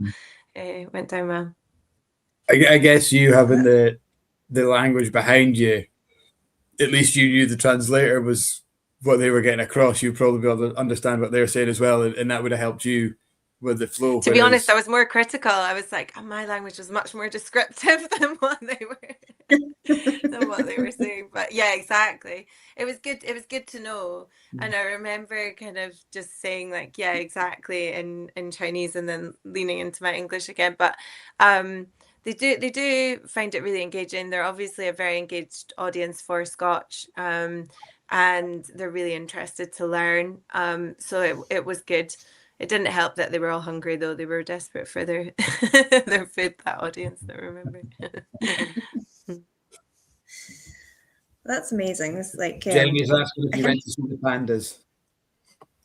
it went down well. I guess you having the language behind you, at least you knew the translator was what they were getting across. You'd probably be able to understand what they're saying as well, and that would have helped you with the flow. To be honest, I was more critical. I was like, oh, my language was much more descriptive than what they were saying. But yeah, exactly. It was good. It was good to know. And I remember kind of just saying like, yeah, exactly in Chinese, and then leaning into my English again. But they do find it really engaging. They're obviously a very engaged audience for Scotch. And they're really interested to learn. So it was good. It didn't help that they were all hungry, though. They were desperate for their their food, that audience, I remember. That's amazing. It's like Jamie's asking if you went to see the pandas.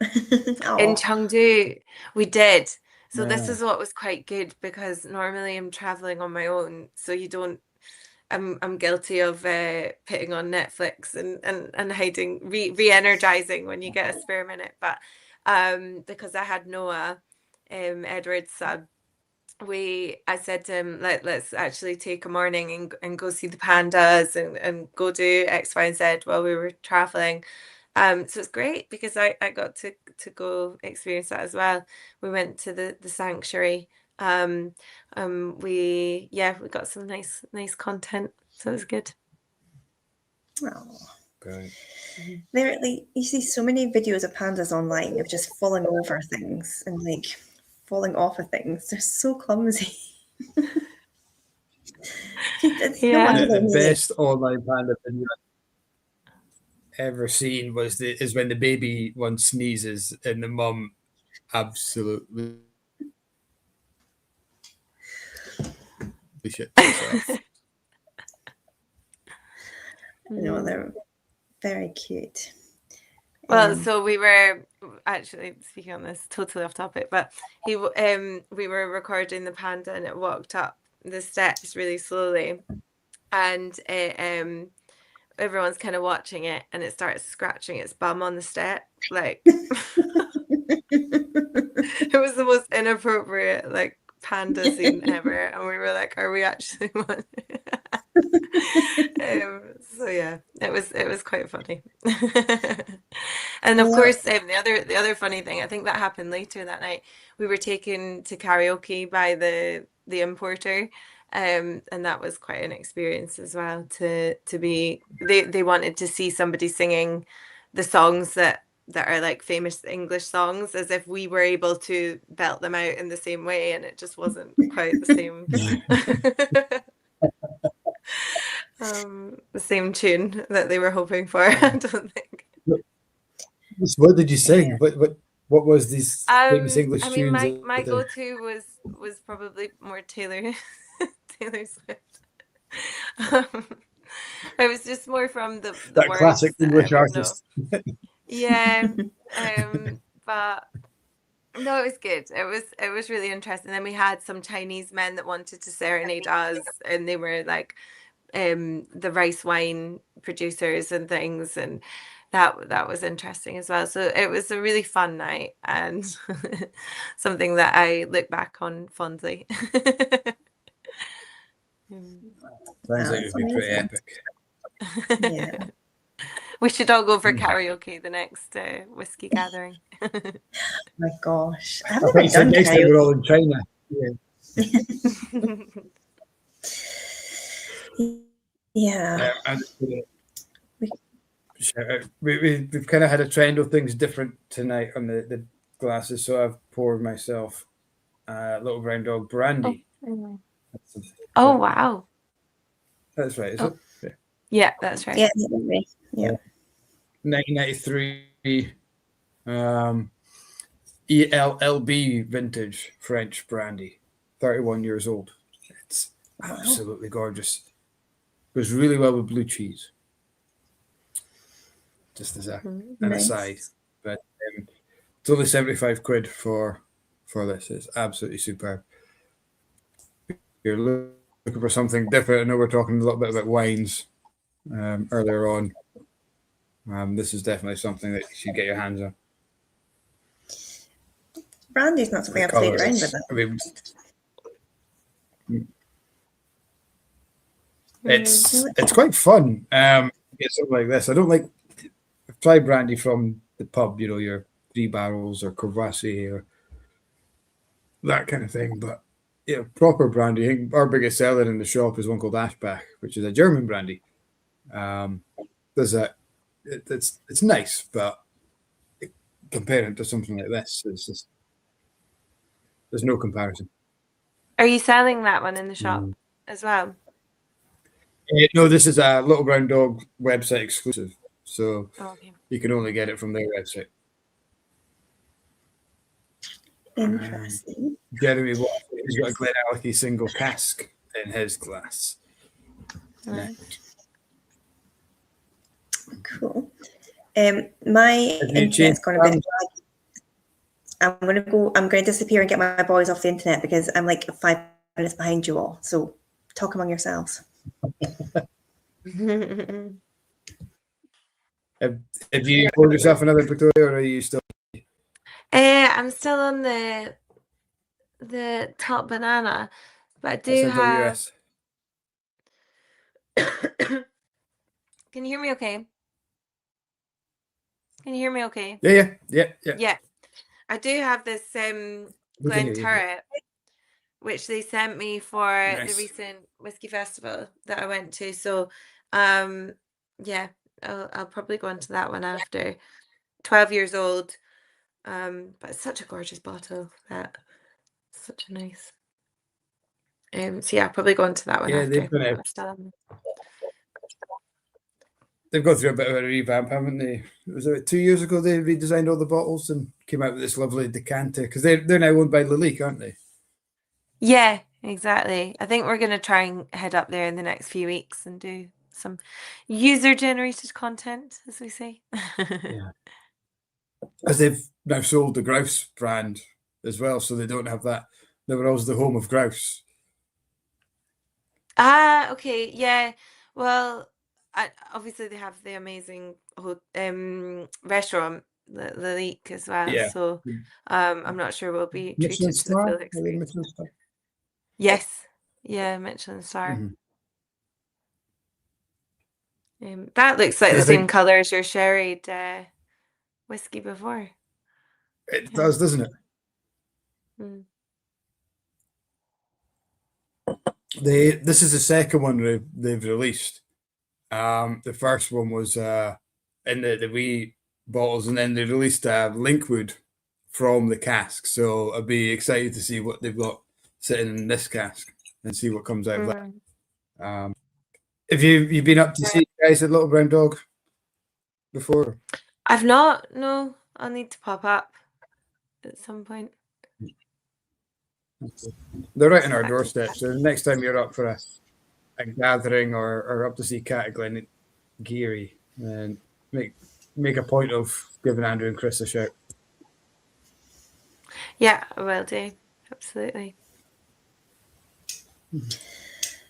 In Chengdu, we did. So this is what was quite good, because normally I'm traveling on my own, so you don't. I'm guilty of putting on Netflix and hiding, re-energizing when you get a spare minute, but because I had Noah, Edward's son, I said to him, let's actually take a morning and go see the pandas and go do X, Y, and Z while we were traveling. So it's great because I got to go experience that as well. We went to the sanctuary. We got some nice content, so it was good. Oh, great. You see so many videos of pandas online of just falling over things and like falling off of things. They're so clumsy. The best online panda video I've ever seen is when the baby one sneezes and the mum absolutely shit herself. No, they're very cute. Well, so we were actually speaking on this, totally off topic, but we were recording the panda, and it walked up the steps really slowly, and everyone's kind of watching it, and it starts scratching its bum on the step, like it was the most inappropriate like panda scene ever, and we were like, are we actually So yeah, it was quite funny. And of course, the other funny thing, I think that happened later that night. We were taken to karaoke by the importer, and that was quite an experience as well. To be they wanted to see somebody singing the songs that are like famous English songs, as if we were able to belt them out in the same way, and it just wasn't quite the same. The same tune that they were hoping for. I don't think. What did you sing? What was these famous English I mean, tunes? my go-to was probably more Taylor Swift. It was just more from the that words. classic English I don't know. artist. Yeah, but no, it was good. It was really interesting. Then we had some Chinese men that wanted to serenade us, and they were like the rice wine producers and things, and that was interesting as well. So it was a really fun night, and something that I look back on fondly. Sounds like it would be pretty epic. Yeah. We should all go for karaoke the next whiskey gathering. My gosh, I've I never think done next time we're karaoke. all in China. Yeah. We've kind of had a trend of things different tonight on the glasses, so I've poured myself Little Brown Dog brandy. Oh wow! That's right, is it? Yeah, that's right. Yeah. 1993 ELLB vintage French brandy, 31 years old. It's absolutely gorgeous. Goes really well with blue cheese. Just as an aside, but it's only 75 quid for this. It's absolutely superb. You're looking for something different. I know we're talking a little bit about wines earlier on. This is definitely something that you should get your hands on. Brandy's not something I've played around with. I mean, it's quite fun. Get something like this. I don't like. I've tried brandy from the pub, you know, your 3 Barrels or Courvoisier or that kind of thing. But yeah, proper brandy. I think our biggest seller in the shop is one called Ashbach, which is a German brandy. There's that. It's nice, but comparing to something like this, it's just there's no comparison. Are you selling that one in the shop as well? No, this is a Little Brown Dog website exclusive, so okay. You can only get it from their website. Interesting. Jeremy, he's got a Glenallachie single cask in his glass. Right. Cool. My internet's gone a bit. I'm going to disappear and get my boys off the internet because I'm like 5 minutes behind you all. So talk among yourselves. Have you poured yourself another Victoria, or are you still? I'm still on the top banana, but I do have. Can you hear me okay? Can you hear me okay? Yeah. I do have this Glen Turret, which they sent me for the recent whiskey festival that I went to. So, yeah, I'll probably go into that one after. 12 years old, but it's such a gorgeous bottle. That such a nice. So yeah, I'll probably go into that one after. They've gone through a bit of a revamp, haven't they? Was it 2 years ago they redesigned all the bottles and came out with this lovely decanter, because they're now owned by Lalique, aren't they? Yeah, exactly. I think we're going to try and head up there in the next few weeks and do some user-generated content, as we say. Yeah. As they've now sold the Grouse brand as well, so they don't have that. They were always the home of Grouse. Ah, okay, yeah. Well, obviously they have the amazing restaurant, the Lalique as well. Yeah. So I'm not sure we'll be treated to the full experience. Michelin star. Yes, yeah, Michelin star. That looks like And the I think- same colour as your sherried whiskey before. It does, doesn't it? Mm. This is the second one they've released. The first one was in the wee bottles, and then they released Linkwood from the cask. So I'd be excited to see what they've got sitting in this cask and see what comes out of that. Have you been up to see guys at Little Brown Dog before? I've not. No, I'll need to pop up at some point. They're right on our doorstep. So next time you're up for a gathering or up to see Cat Glen Geary, then make a point of giving Andrew and Chris a shout. Yeah, I will do. Absolutely.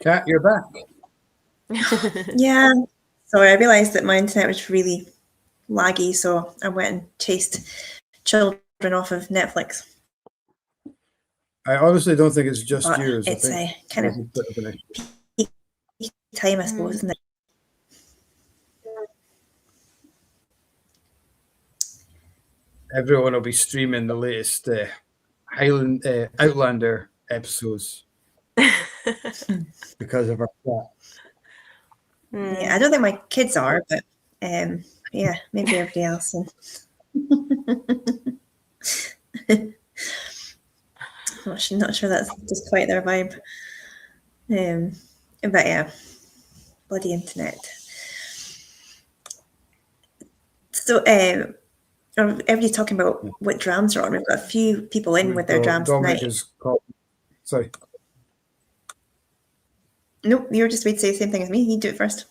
Cat, you're back. Yeah. Sorry, I realised that my internet was really laggy, so I went and chased children off of Netflix. I honestly don't think it's just But yours. it's I think kind of there's a bit of an issue. peak time, I suppose, isn't it? Everyone will be streaming the latest Outlander episodes because of our chat. Yeah, I don't think my kids are, but yeah, maybe everybody else. I'm not sure that's just quite their vibe. But yeah, bloody internet. So everybody's talking about what drams are on. We've got a few people in with their drams Dominic tonight. is called. Sorry. Nope, you were just waiting to say the same thing as me. You do it first.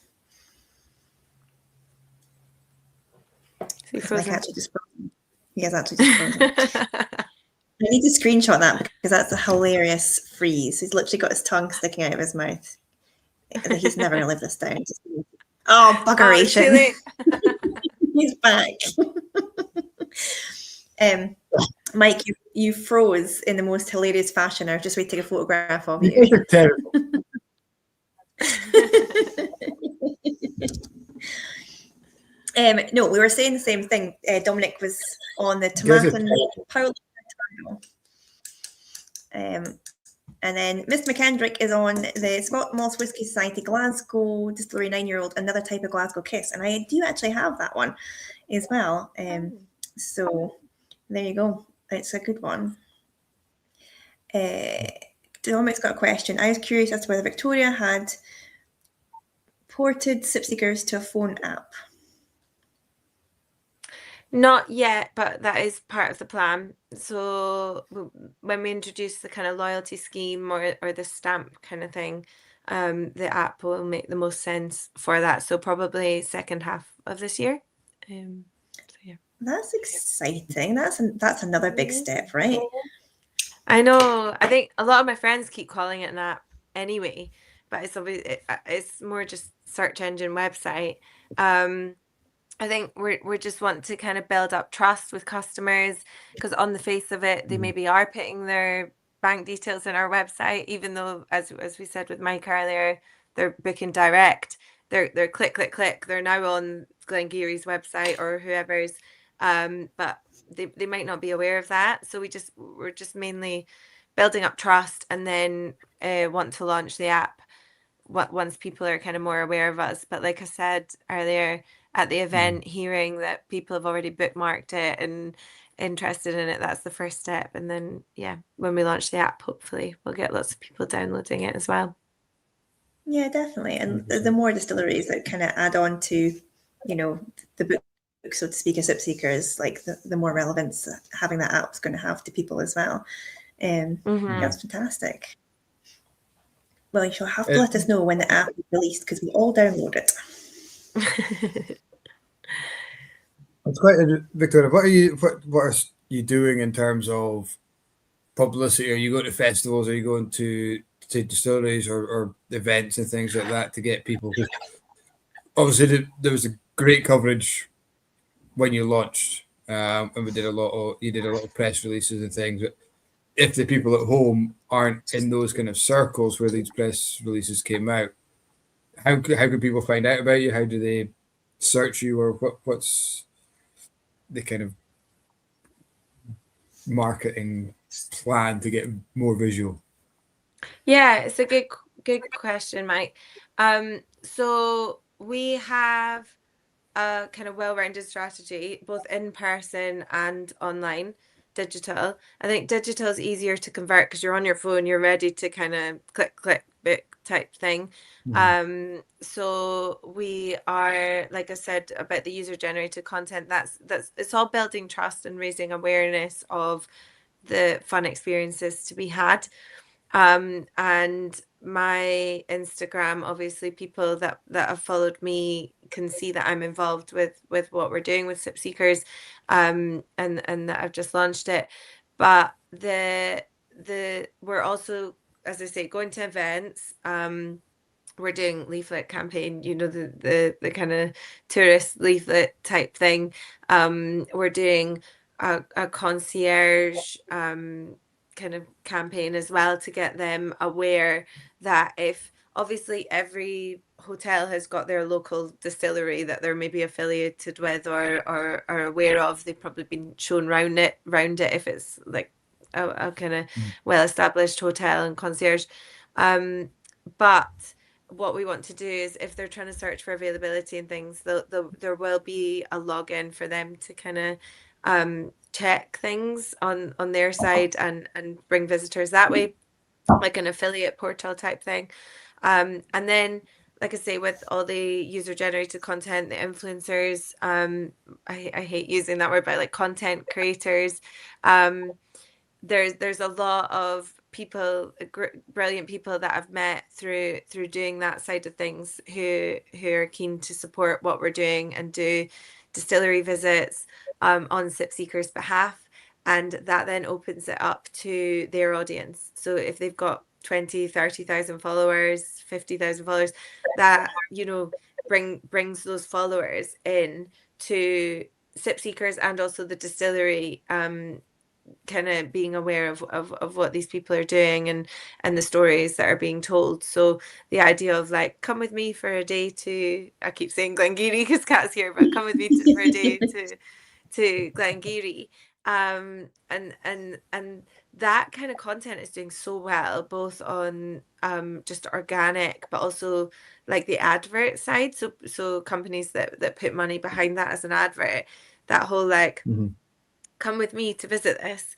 Like actually just frozen. He has actually just frozen. I need to screenshot that because that's a hilarious freeze. He's literally got his tongue sticking out of his mouth. He's never going to live this down. Oh, buggeration. He's back. Mike, you froze in the most hilarious fashion. I was just waiting to take a photograph of you. You're terrible. No, we were saying the same thing. Dominic was on the Tomatlin Powell. And then Mr. McKendrick is on the Scott Moss Whisky Society Glasgow Distillery 9-year-old, another type of Glasgow kiss. And I do actually have that one as well. So there you go. It's a good one. Dominic's got a question. I was curious as to whether Victoria had ported Sipseekers to a phone app. Not yet, but that is part of the plan. So when we introduce the kind of loyalty scheme or the stamp kind of thing, the app will make the most sense for that. So probably second half of this year. So yeah. That's exciting. That's another big step, right? I know. I think a lot of my friends keep calling it an app anyway, but it's more just search engine website. I think we just want to kind of build up trust with customers because on the face of it, they maybe are putting their bank details in our website, even though, as we said with Mike earlier, they're booking direct. They're click. They're now on Glengarry's website or whoever's, but they might not be aware of that. So we're just mainly building up trust and then want to launch the app once people are kind of more aware of us. But like I said earlier, at the event, hearing that people have already bookmarked it and interested in it, that's the first step. And then, yeah, when we launch the app, hopefully we'll get lots of people downloading it as well. Yeah, definitely. And the more distilleries that kind of add on to, the book, so to speak, of Sipseekers, like the more relevance having that app is going to have to people as well. That's fantastic. Well, you shall have to let us know when the app is released because we all download it. It's quite Victoria. What are you doing in terms of publicity? Are you going to festivals? Are you going to distilleries or events and things like that to get people? Obviously, there was a great coverage when you launched, and you did a lot of press releases and things. But if the people at home aren't in those kind of circles where these press releases came out, how can people find out about you? How do they search you, or what's the kind of marketing plan to get more visual? Yeah, it's a good question, Mike. So we have a kind of well-rounded strategy, both in person and online, digital. I think digital is easier to convert because you're on your phone, you're ready to kind of click, book type thing. So we are, like I said about the user-generated content, that's it's all building trust and raising awareness of the fun experiences to be had. And my Instagram, obviously people that have followed me can see that I'm involved with what we're doing with Sipseekers, and that I've just launched it. But we're also, as I say, going to events. We're doing leaflet campaign, the kind of tourist leaflet type thing. We're doing a concierge kind of campaign as well to get them aware that if obviously every hotel has got their local distillery that they're maybe affiliated with or are aware of, they've probably been shown round it if it's like a kind of well-established hotel and concierge. But what we want to do is, if they're trying to search for availability and things, there will be a login for them to kind of check things on their side and bring visitors that way, like an affiliate portal type thing. And then, like I say, with all the user generated content, the influencers, I hate using that word, but like content creators, there's a lot of people, brilliant people that I've met through doing that side of things who are keen to support what we're doing and do distillery visits on Sipseekers' behalf, and that then opens it up to their audience. So if they've got 20, 30,000 followers, 50,000 followers, that brings those followers in to Sipseekers and also the distillery, kind of being aware of what these people are doing and the stories that are being told. So the idea of like, come with me for a day to, I keep saying Glengarry because Kat's here, but come with me for a day to Glengarry, and that kind of content is doing so well, both on just organic, but also like the advert side. So companies that put money behind that as an advert, that whole like, come with me to visit this,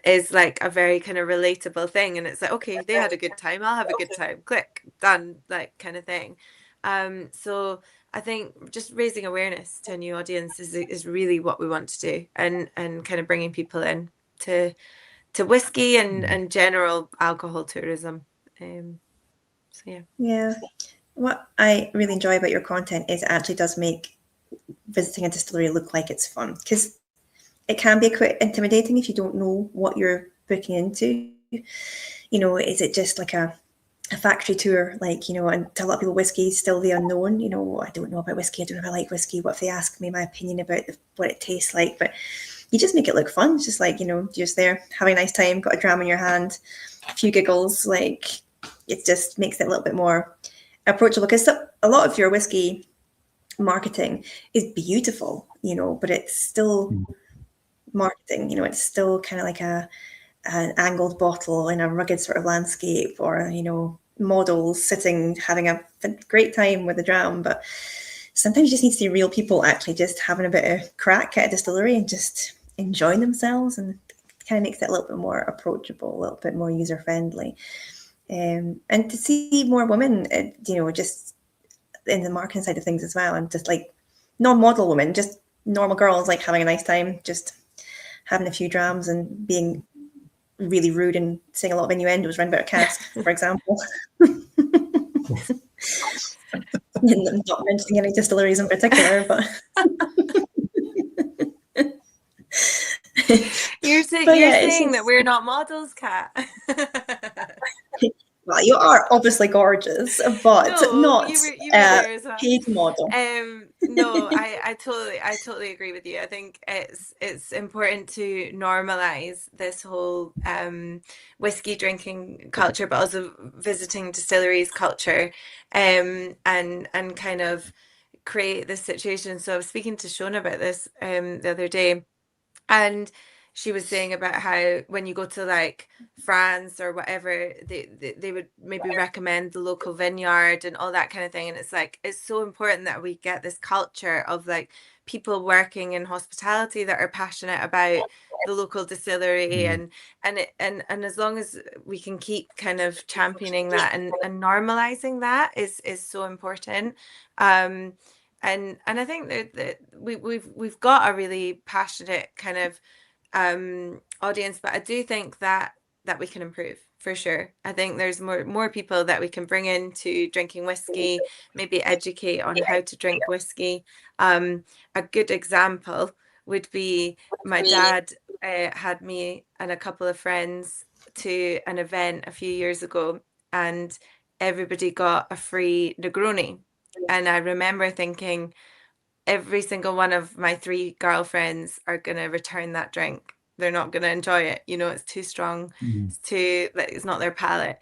is like a very kind of relatable thing. And it's like, okay, they had a good time, I'll have a good time, click, done, like kind of thing. So I think just raising awareness to a new audience is really what we want to do, and kind of bringing people in to whiskey and general alcohol tourism. So yeah, what I really enjoy about your content is it actually does make visiting a distillery look like it's fun, because it can be quite intimidating if you don't know what you're booking into. Is it just like a factory tour, like, and to a lot of people, whiskey is still the unknown. I don't know about whiskey, I don't know if I like whiskey, what if they ask me my opinion about what it tastes like? But you just make it look fun. It's just like, you're just there having a nice time, got a dram in your hand, a few giggles, like it just makes it a little bit more approachable, because a lot of your whiskey marketing is beautiful, but it's still marketing. It's still kind of like an angled bottle in a rugged sort of landscape, or models sitting having a great time with a dram. But sometimes you just need to see real people actually just having a bit of crack at a distillery and just enjoying themselves, and it kind of makes it a little bit more approachable, a little bit more user friendly. And to see more women, just in the marketing side of things as well, and just like non-model women, just normal girls, like having a nice time, just having a few drams and being really rude and saying a lot of innuendos around about a cask, for example. And not mentioning any distilleries in particular, but you're saying that we're not models, Kat. Well, you are obviously gorgeous, but No, not you were there as well. paid model. No, I totally agree with you. I think it's important to normalize this whole whiskey drinking culture, but also visiting distilleries culture, and kind of create this situation. So I was speaking to Shona about this the other day, and she was saying about how when you go to like France or whatever, they would maybe recommend the local vineyard and all that kind of thing. And it's like, it's so important that we get this culture of like people working in hospitality that are passionate about the local distillery, and as long as we can keep kind of championing that and normalizing that is so important. And I think that we've got a really passionate kind of audience, but I do think that we can improve for sure. I think there's more people that we can bring into drinking whiskey, maybe educate on how to drink whiskey. A good example would be my dad had me and a couple of friends to an event a few years ago, and everybody got a free Negroni. And I remember thinking, every single one of my 3 girlfriends are going to return that drink. They're not going to enjoy it. You know, it's too strong. It's too, like, it's not their palate.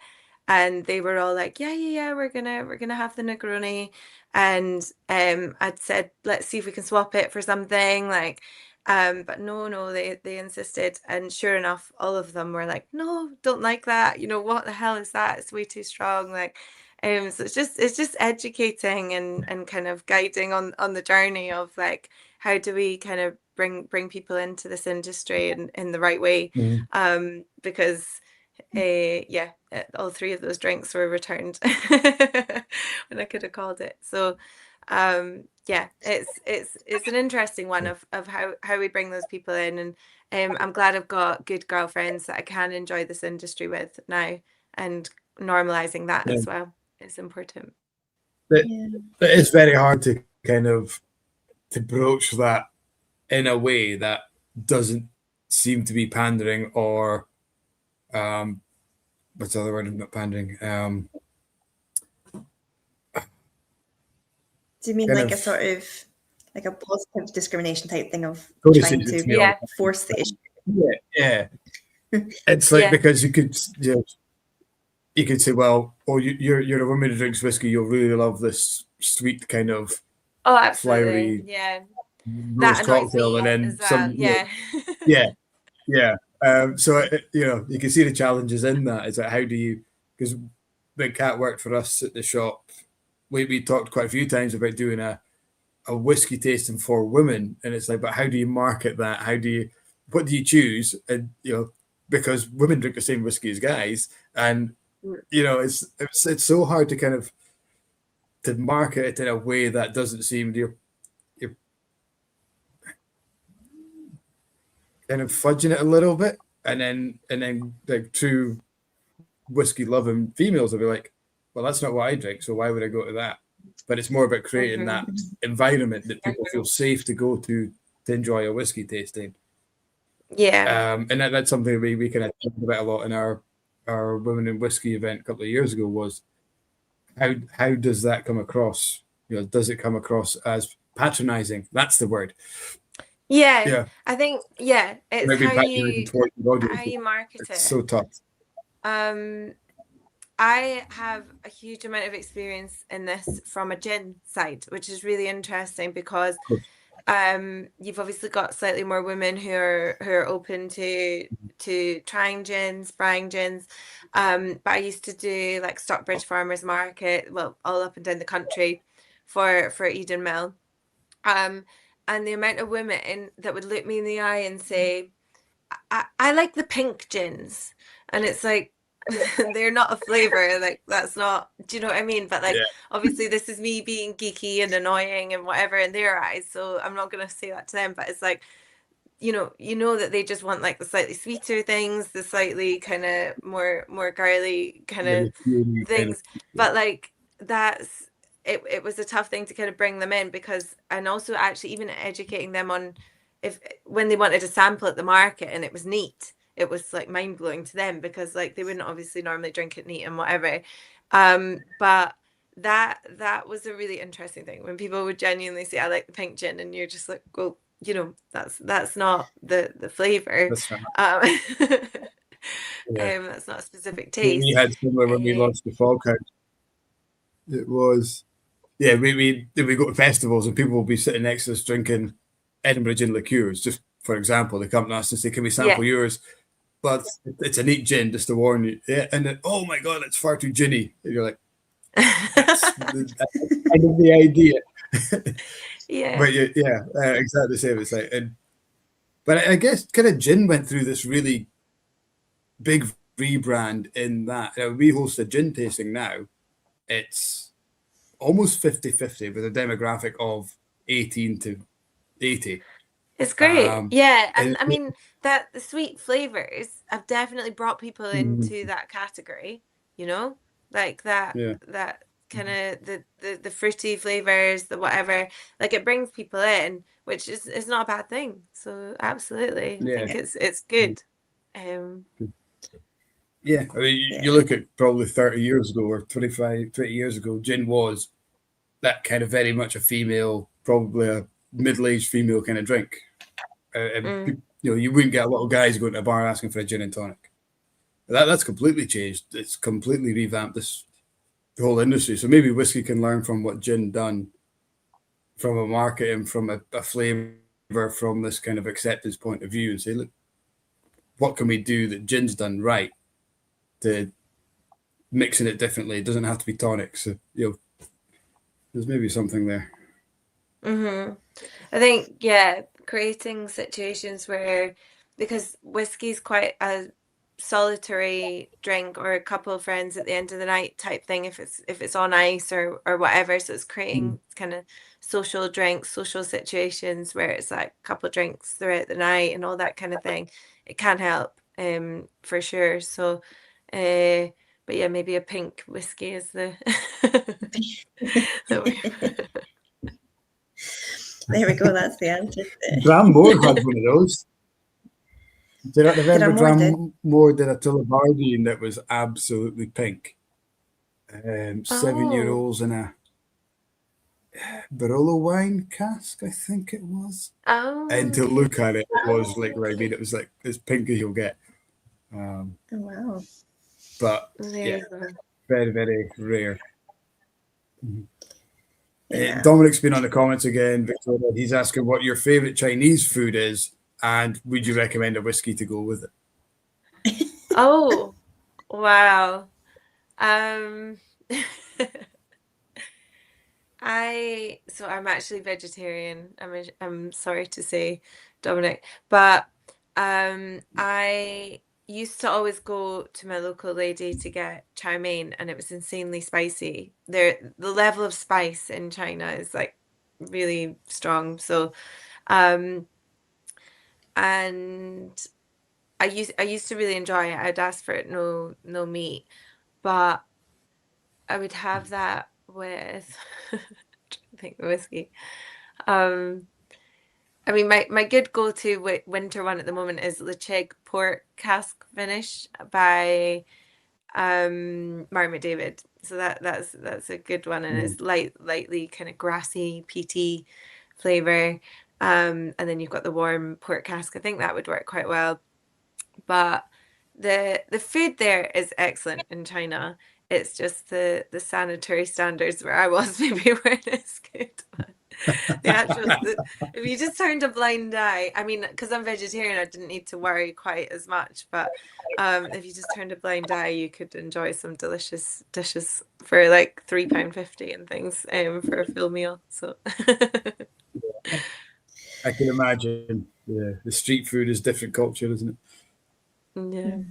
And they were all like, yeah, we're gonna have the Negroni. And I'd said, let's see if we can swap it for something, like, but no, they insisted. And sure enough, all of them were like, no, don't like that. You know, what the hell is that? It's way too strong. Like, so it's just educating and kind of guiding on the journey of like, how do we kind of bring people into this industry in the right way? Because all 3 of those drinks were returned when I could have called it. So it's an interesting one of how we bring those people in, and I'm glad I've got good girlfriends that I can enjoy this industry with now, and normalizing that as well is important. It is very hard to kind of to broach that in a way that doesn't seem to be pandering, or what's the other word? Not pandering. Do you mean like a sort of like a positive discrimination type thing of trying to force the issue? Yeah. It's like, because you could say, well, you're a woman who drinks whiskey, you'll really love this sweet kind of absolutely, flowery rose cocktail, and then some so you can see the challenges in that. Is that how do you, because Big Cat worked for us at the shop, we talked quite a few times about doing a whiskey tasting for women, and it's like, but how do you market that? What do you choose? And because women drink the same whiskey as guys, and it's so hard to kind of to market it in a way that doesn't seem you're kind of fudging it a little bit, and then like true whiskey loving females will be like, well, that's not what I drink, so why would I go to that? But it's more about creating that environment that people feel safe to go to enjoy a whiskey tasting. And that's something we kind of talked about a lot in our Women in Whiskey event a couple of years ago, was how does that come across? Does it come across as patronizing? That's the word. I think it's how you market it. It's so tough. I have a huge amount of experience in this from a gin side, which is really interesting, because you've obviously got slightly more women who are open to trying gins, buying gins. But I used to do like Stockbridge Farmers Market, well, all up and down the country for Eden Mill. And the amount of women that would look me in the eye and say, I like the pink gins. And it's like, they're not a flavor, like that's not, do you know what I mean? But like, obviously this is me being geeky and annoying and whatever in their eyes, so I'm not going to say that to them. But it's like, you know that they just want like the slightly sweeter things, the slightly kind of more girly kind of things. But like, that's it was a tough thing to kind of bring them in, because, and also actually even educating them on when they wanted a sample at the market and it was neat, it was like mind-blowing to them, because like they wouldn't obviously normally drink it neat and whatever. But that was a really interesting thing when people would genuinely say, I like the pink gin, and you're just like, well, you know, that's not the flavor. That's right. Yeah. That's not a specific We taste. had similar when we launched the Fog House. It was, yeah, we go to festivals and people will be sitting next to us drinking Edinburgh gin liqueurs. Just for example, they come to us and say, "Can we sample yours?" But it's a neat gin, just to warn you. Yeah, and then, oh my god, it's far too ginny. And you're like, that's kind of the idea. Yeah. But exactly the same. It's like, but I guess kind of gin went through this really big rebrand in that we host a gin tasting now. It's almost 50-50 with a demographic of 18 to 80. It's great. And I mean that the sweet flavors have definitely brought people into that category, you know, like that kind of the fruity flavors, the whatever, like it brings people in, which is not a bad thing. So absolutely, I think it's good. I mean, you look at probably 30 years ago or 20 years ago, gin was that kind of very much a female, probably a middle-aged female kind of drink. You know, you wouldn't get a lot of guys going to a bar asking for a gin and tonic. That's completely changed. It's completely revamped the whole industry. So maybe whiskey can learn from what gin done from a marketing, from a flavor, from this kind of acceptance point of view, and say, look, what can we do that gin's done right to mixing it differently? It doesn't have to be tonic. So, you know, there's maybe something there. I think, creating situations where, because whiskey's quite a solitary drink or a couple of friends at the end of the night type thing, if it's on ice or whatever. So it's creating kind of social drinks, social situations where it's like a couple of drinks throughout the night and all that kind of thing. It can help, for sure. So, but yeah, maybe a pink whiskey is the. There we go. That's the answer. Dram had one of those. Did I remember Dram did a Tullibardine that was absolutely pink? 7-year-olds in a Barolo wine cask, I think it was. And to look at it, it was like, right, I mean, it was like as pink as you'll get. Wow. But very, very rare. Dominic's been on the comments again, Victoria. He's asking what your favorite Chinese food is, and would you recommend a whiskey to go with it? Oh, wow. I'm actually vegetarian. I'm sorry to say, Dominic, but I used to always go to my local lady to get chow mein, and it was insanely spicy. The level of spice in China is like really strong. So, and I used to really enjoy it. I'd ask for it, no meat, but I would have that with I think whiskey. I mean, my good go-to winter one at the moment is Lechig Port Cask Finish by Murray McDavid. So that's a good one, and it's lightly kind of grassy, peaty flavor. And then you've got the warm port cask. I think that would work quite well. But the food there is excellent in China. It's just the sanitary standards where I was maybe weren't as good. If you just turned a blind eye, I mean, because I'm vegetarian, I didn't need to worry quite as much. But if you just turned a blind eye, you could enjoy some delicious dishes for like £3.50 and things for a full meal. So I can imagine. Yeah, the street food is different culture, isn't it?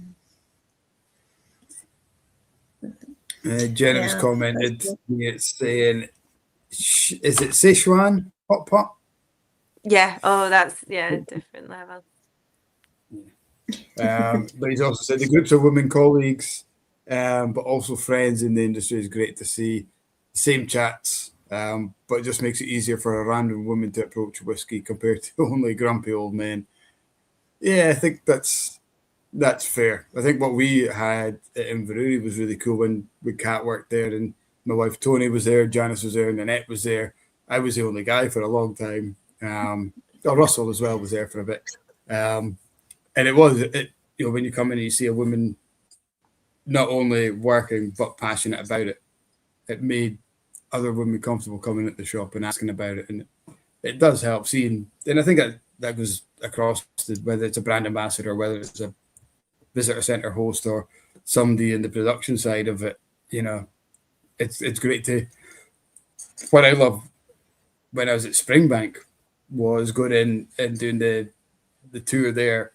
Yeah. Jennifer's commented, it's saying, is it Sichuan hot pot? Yeah. Oh, that's different level. But he's also said the groups of women colleagues, but also friends in the industry is great to see. Same chats, but it just makes it easier for a random woman to approach whiskey compared to only grumpy old men. Yeah, I think that's fair. I think what we had at Inverurie was really cool when Kat worked there, and my wife Tony was there, Janice was there, Nanette was there. I was the only guy for a long time. Russell as well was there for a bit. And when you come in and you see a woman not only working but passionate about it, it made other women comfortable coming at the shop and asking about it. And it does help seeing, and I think that goes across whether it's a brand ambassador, whether it's a visitor center host or somebody in the production side of it. It's great to. What I love when I was at Springbank was going in and doing the tour there,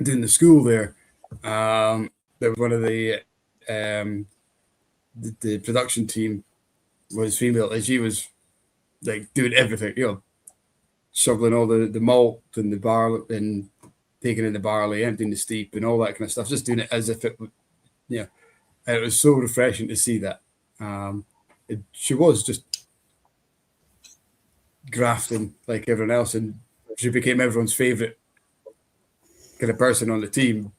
doing the school there. There was one of the production team was female, and she was like doing everything, shoveling all the malt and the barley and taking in the barley, emptying the steep and all that kind of stuff, just doing it as if it would, and it was so refreshing to see that. She was just grafting like everyone else, and she became everyone's favorite kind of person on the team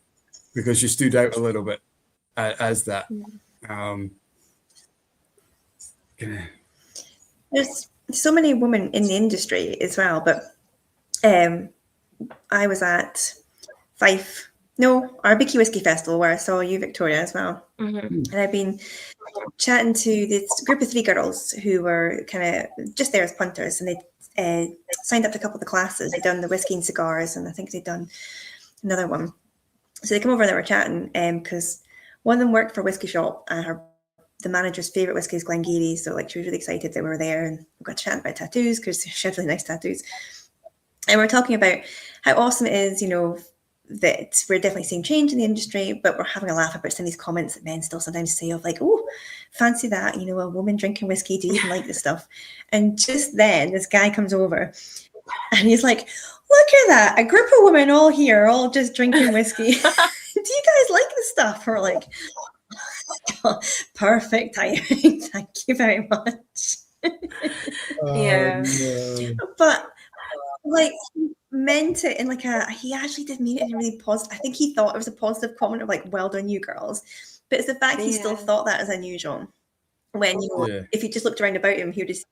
because she stood out a little bit as that. There's so many women in the industry as well, but I was at our Vicky Whisky Festival where I saw you, Victoria, as well. And I've been chatting to this group of 3 girls who were kind of just there as punters, and they signed up to a couple of the classes. They'd done the whiskey and cigars, and I think they'd done another one. So they come over and they were chatting because one of them worked for a whiskey shop, and the manager's favorite whiskey is Glengarry, so like she was really excited that we were there, and we got chatting about tattoos because she had really nice tattoos. And we're talking about how awesome it is, that we're definitely seeing change in the industry, but we're having a laugh about some of these comments that men still sometimes say of like, oh, fancy that, a woman drinking whiskey, do you even like this stuff? And just then this guy comes over and he's like, look at that, a group of women all here, all just drinking whiskey. Do you guys like this stuff? We're like, perfect timing. Thank you very much. Yeah. No. But like he meant it in like he actually did mean it in a really positive. I think he thought it was a positive comment of like, well done you girls. But it's the fact he still thought that is unusual. When if you just looked around about him, he would just,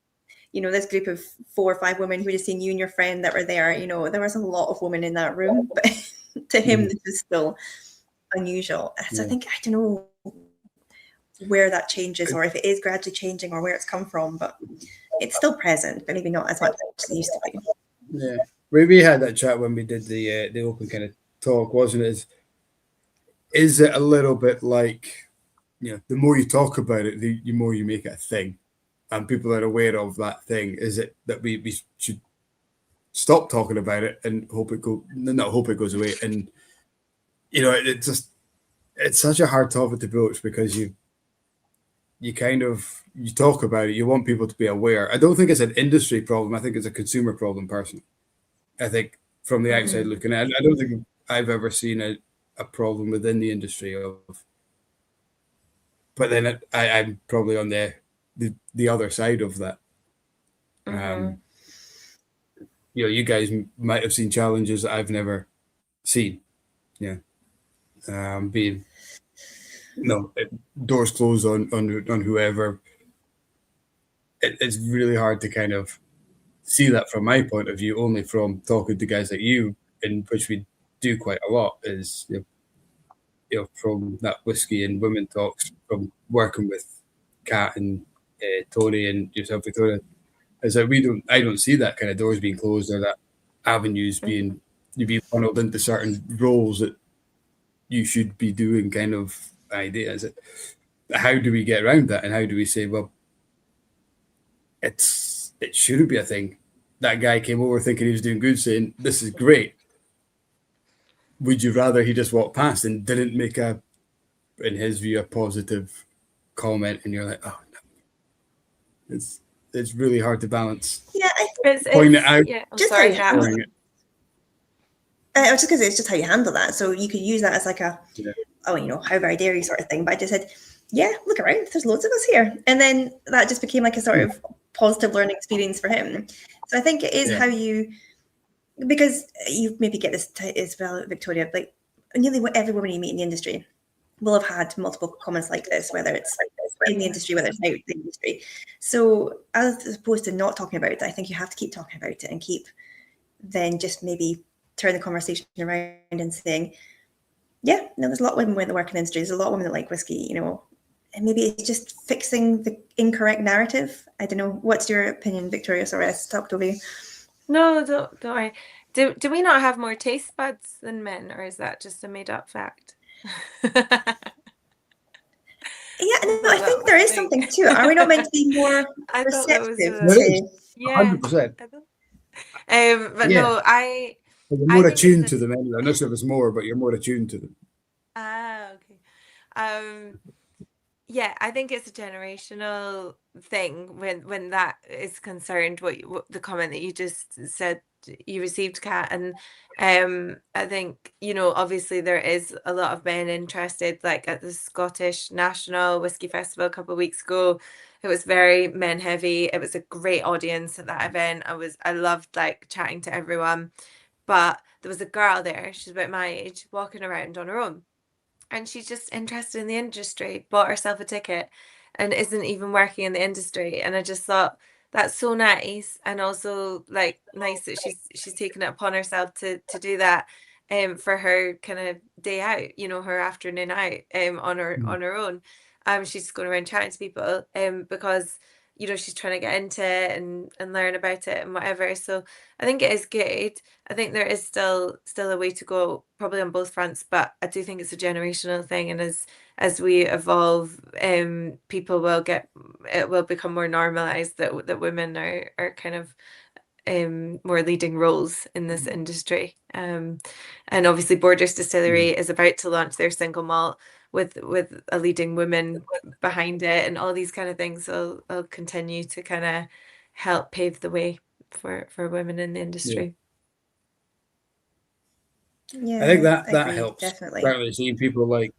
this group of 4 or 5 women who would have seen you and your friend that were there, there was a lot of women in that room. But to him, this is still unusual. So I think, I don't know where that changes or if it is gradually changing or where it's come from, but it's still present, but maybe not as much as it used to be. Yeah, we had that chat when we did the open kind of talk, wasn't it? Is it a little bit like, the more you talk about it, the more you make it a thing, and people are aware of that thing? Is it that we should stop talking about it and hope it goes away? And it's such a hard topic to broach because you talk about it, you want people to be aware. I don't think it's an industry problem. I think it's a consumer problem, personally. I think from the outside looking at it, I don't think I've ever seen a problem within the industry but then I'm probably on the other side of that. You guys might have seen challenges that I've never seen. Being doors closed on whoever. It's really hard to kind of see that from my point of view, only from talking to guys like you, in which we do quite a lot, is from that whiskey and women talks, from working with Kat and Tony and yourself, Victoria, is that I don't see that kind of doors being closed or that avenues being funneled into certain roles that you should be doing kind of idea. Is it, how do we get around that, and how do we say, well, it shouldn't be a thing? That guy came over thinking he was doing good, saying this is great. Would you rather he just walked past and didn't make in his view, a positive comment, and you're like, oh no. It's really hard to balance. Yeah, point it out. Yeah, just sorry, how you handle it. I was just going to say, it's just how you handle that. So you could use that as like how very dare you sort of thing. But I just said, yeah, look around, there's loads of us here. And then that just became like a sort of positive learning experience for him. So I think it is how you, because you maybe get this as well, Victoria, like nearly every woman you meet in the industry will have had multiple comments like this, whether it's in the industry, whether it's out the industry. So as opposed to not talking about it, I think you have to keep talking about it and keep then just maybe turn the conversation around and saying, yeah, no, there's a lot of women that work in the industry. There's a lot of women that like whiskey, you know, and maybe it's just fixing the incorrect narrative. I don't know. What's your opinion, Victoria? Sorry, I talked over you. No, don't worry. Do we not have more taste buds than men, or is that just a made up fact? Yeah, no, I think there is something to it. Are we not meant to be more I thought that was receptive? yeah, 100%. But Yeah. no, You're more think attuned it's to them anyway. I'm not sure if it's more, but you're more attuned to them. okay. Yeah, I think it's a generational thing when that is concerned. What the comment that you just said you received, Kat, and I think, you know, obviously there is a lot of men interested. Like at the Scottish National Whisky Festival a couple of weeks ago, it was very men heavy. It was a great audience at that event. I loved like chatting to everyone, but there was a girl there. She's about my age, walking around on her own. And she's just interested in the industry, bought herself a ticket and isn't even working in the industry. And I just thought that's so nice, and also like nice that she's taken it upon herself to do that for her kind of day out, you know, her afternoon out on her own. She's just going around chatting to people because, you know, she's trying to get into it and learn about it and whatever. So I think it is good. I think there is still a way to go, probably on both fronts, but I do think it's a generational thing, and as we evolve, people it will become more normalized that women are kind of more leading roles in this industry. And obviously Borders Distillery is about to launch their single malt with a leading woman behind it, and all these kind of things will continue to kind of help pave the way for women in the industry. Yeah, I think that agree, helps. definitely. Certainly seeing people like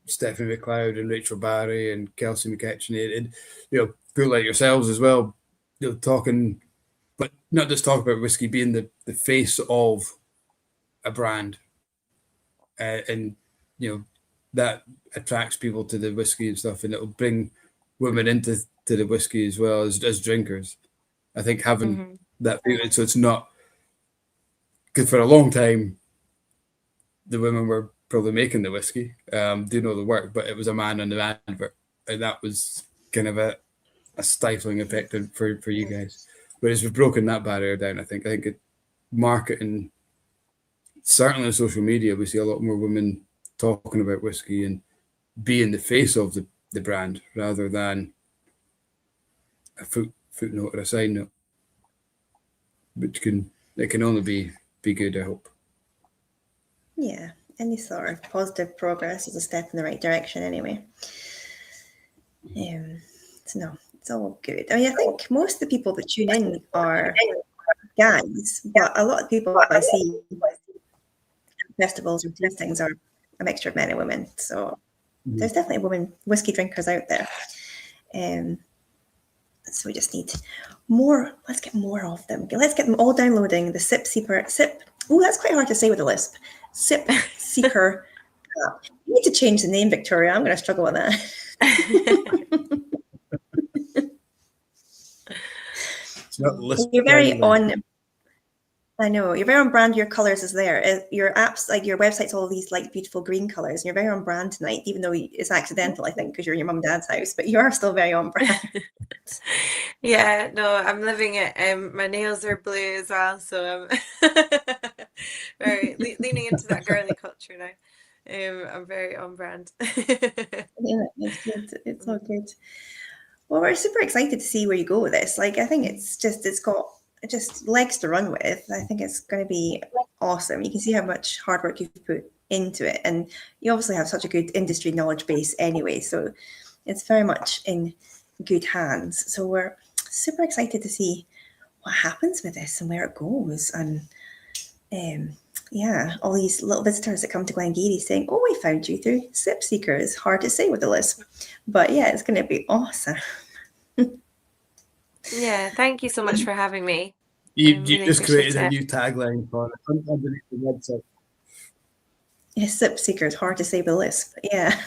Stephanie McLeod and Rachel Barry and Kelsey McKetchney, and you know, people like yourselves as well, you know, talking, but not just talk about whiskey, being the face of a brand, and you know, that attracts people to the whiskey and stuff, and it'll bring women into the whiskey as well as drinkers. I think having that, so it's not, because for a long time the women were probably making the whiskey, doing all the work, but it was a man on the advert, and that was kind of a stifling effect for you guys. Whereas we've broken that barrier down. I think it, marketing, certainly on social media, we see a lot more women talking about whiskey and being the face of the brand rather than a footnote or a side note, which can only be good, I hope. Yeah, any sort of positive progress is a step in the right direction anyway. So no, it's all good. I mean, I think most of the people that tune in are guys, but a lot of people I see festivals or tastings are a mixture of men and women. So there's definitely women whiskey drinkers out there. So we just need more. Let's get more of them. Let's get them all downloading the Sipseeker. Oh, that's quite hard to say with a lisp. Sipseeker. You need to change the name, Victoria. I'm going to struggle with that. You're very on. I know you're very on brand. Your colors is there. Your apps, like your website's all these like beautiful green colors, and you're very on brand tonight. Even though it's accidental, I think, because you're in your mum and dad's house, but you are still very on brand. Yeah, no, I'm living it. My nails are blue as well, so I'm very leaning into that girly culture now. I'm very on brand. Yeah, it's good. It's all good. Well, we're super excited to see where you go with this. Like, I think it's got just legs to run with. I think it's going to be awesome. You can see how much hard work you've put into it, and you obviously have such a good industry knowledge base anyway, so it's very much in good hands. So we're super excited to see what happens with this and where it goes. And yeah, all these little visitors that come to Glengarry saying, oh, we found you through Sipseekers. Hard to say with the lisp, but yeah, it's going to be awesome. Yeah, thank you so much for having me. You really just created appreciate a it. new tagline for it underneath the website. Yeah, Sipseekers, hard to say with the lisp. Yeah.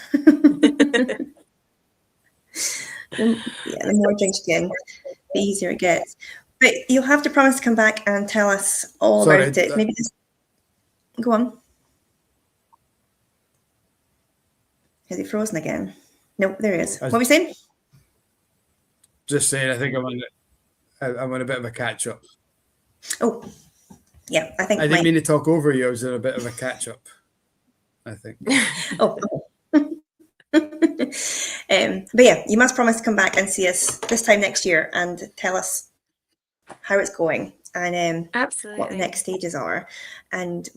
the more drinks you get, the easier it gets. But you'll have to promise to come back and tell us all about it. Maybe just go on. Has he frozen again? No, there he is. What were we saying? Just saying, I think I'm on a bit of a catch up. Oh, yeah, I think I didn't mean to talk over you. I was in a bit of a catch up, I think. Oh. But yeah, you must promise to come back and see us this time next year and tell us how it's going and Absolutely what the next stages are. And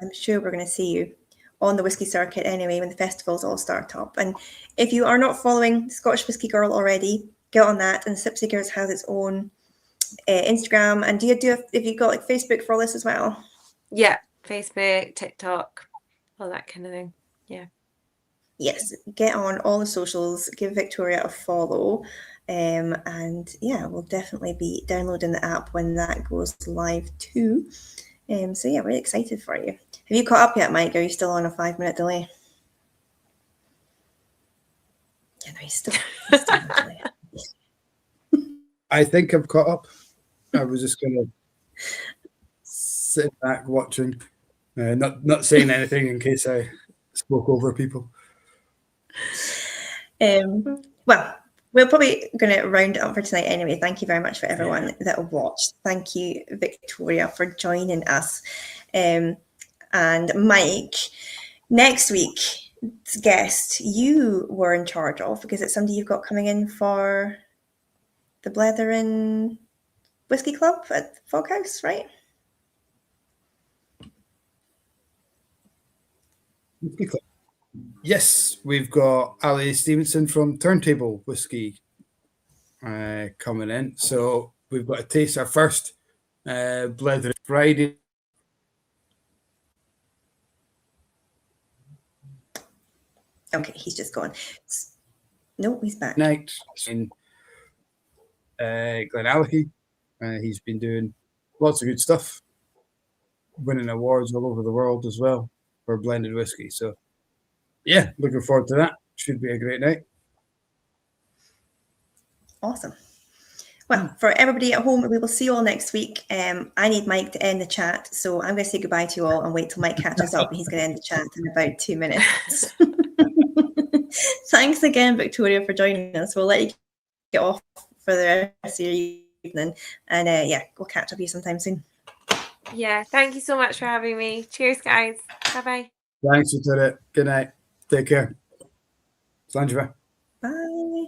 I'm sure we're going to see you on the whiskey circuit anyway when the festivals all start up. And if you are not following Scottish Whiskey Girl already, get on that. And Sipseekers has its own Instagram. And if you've got like Facebook for all this as well? Yeah, Facebook, TikTok, all that kind of thing. Yeah. Yes, get on all the socials, give Victoria a follow. And yeah, we'll definitely be downloading the app when that goes live too. So yeah, really excited for you. Have you caught up yet, Mike? Are you still on a 5-minute delay? Yeah, no, he's still on a delay. I think I've caught up. I was just going to sit back watching, not saying anything in case I spoke over people. Well, we're probably going to round it up for tonight anyway. Thank you very much for everyone that watched. Thank you, Victoria, for joining us. And Mike, next week's guest, you were in charge of, because it's somebody you've got coming in for the Blether Whiskey Club at the Foghouse, right? Whiskey Club. Yes, we've got Ali Stevenson from Turntable Whiskey coming in. So we've got to taste our first Blether Friday. Okay, he's just gone. No, he's back. Night in Glenallachie. He's been doing lots of good stuff, winning awards all over the world as well for blended whiskey. So yeah, looking forward to that. Should be a great night. Awesome. Well, for everybody at home, we will see you all next week. I need Mike to end the chat, so I'm going to say goodbye to you all and wait till Mike catches up, and he's going to end the chat in about 2 minutes. Thanks again, Victoria, for joining us. We'll let you get off for the rest of your evening, and yeah, we'll catch up with you sometime soon. Yeah, thank you so much for having me. Cheers, guys. Bye-bye. Thanks, Victoria. Good night. Take care. Sanjiva. Bye.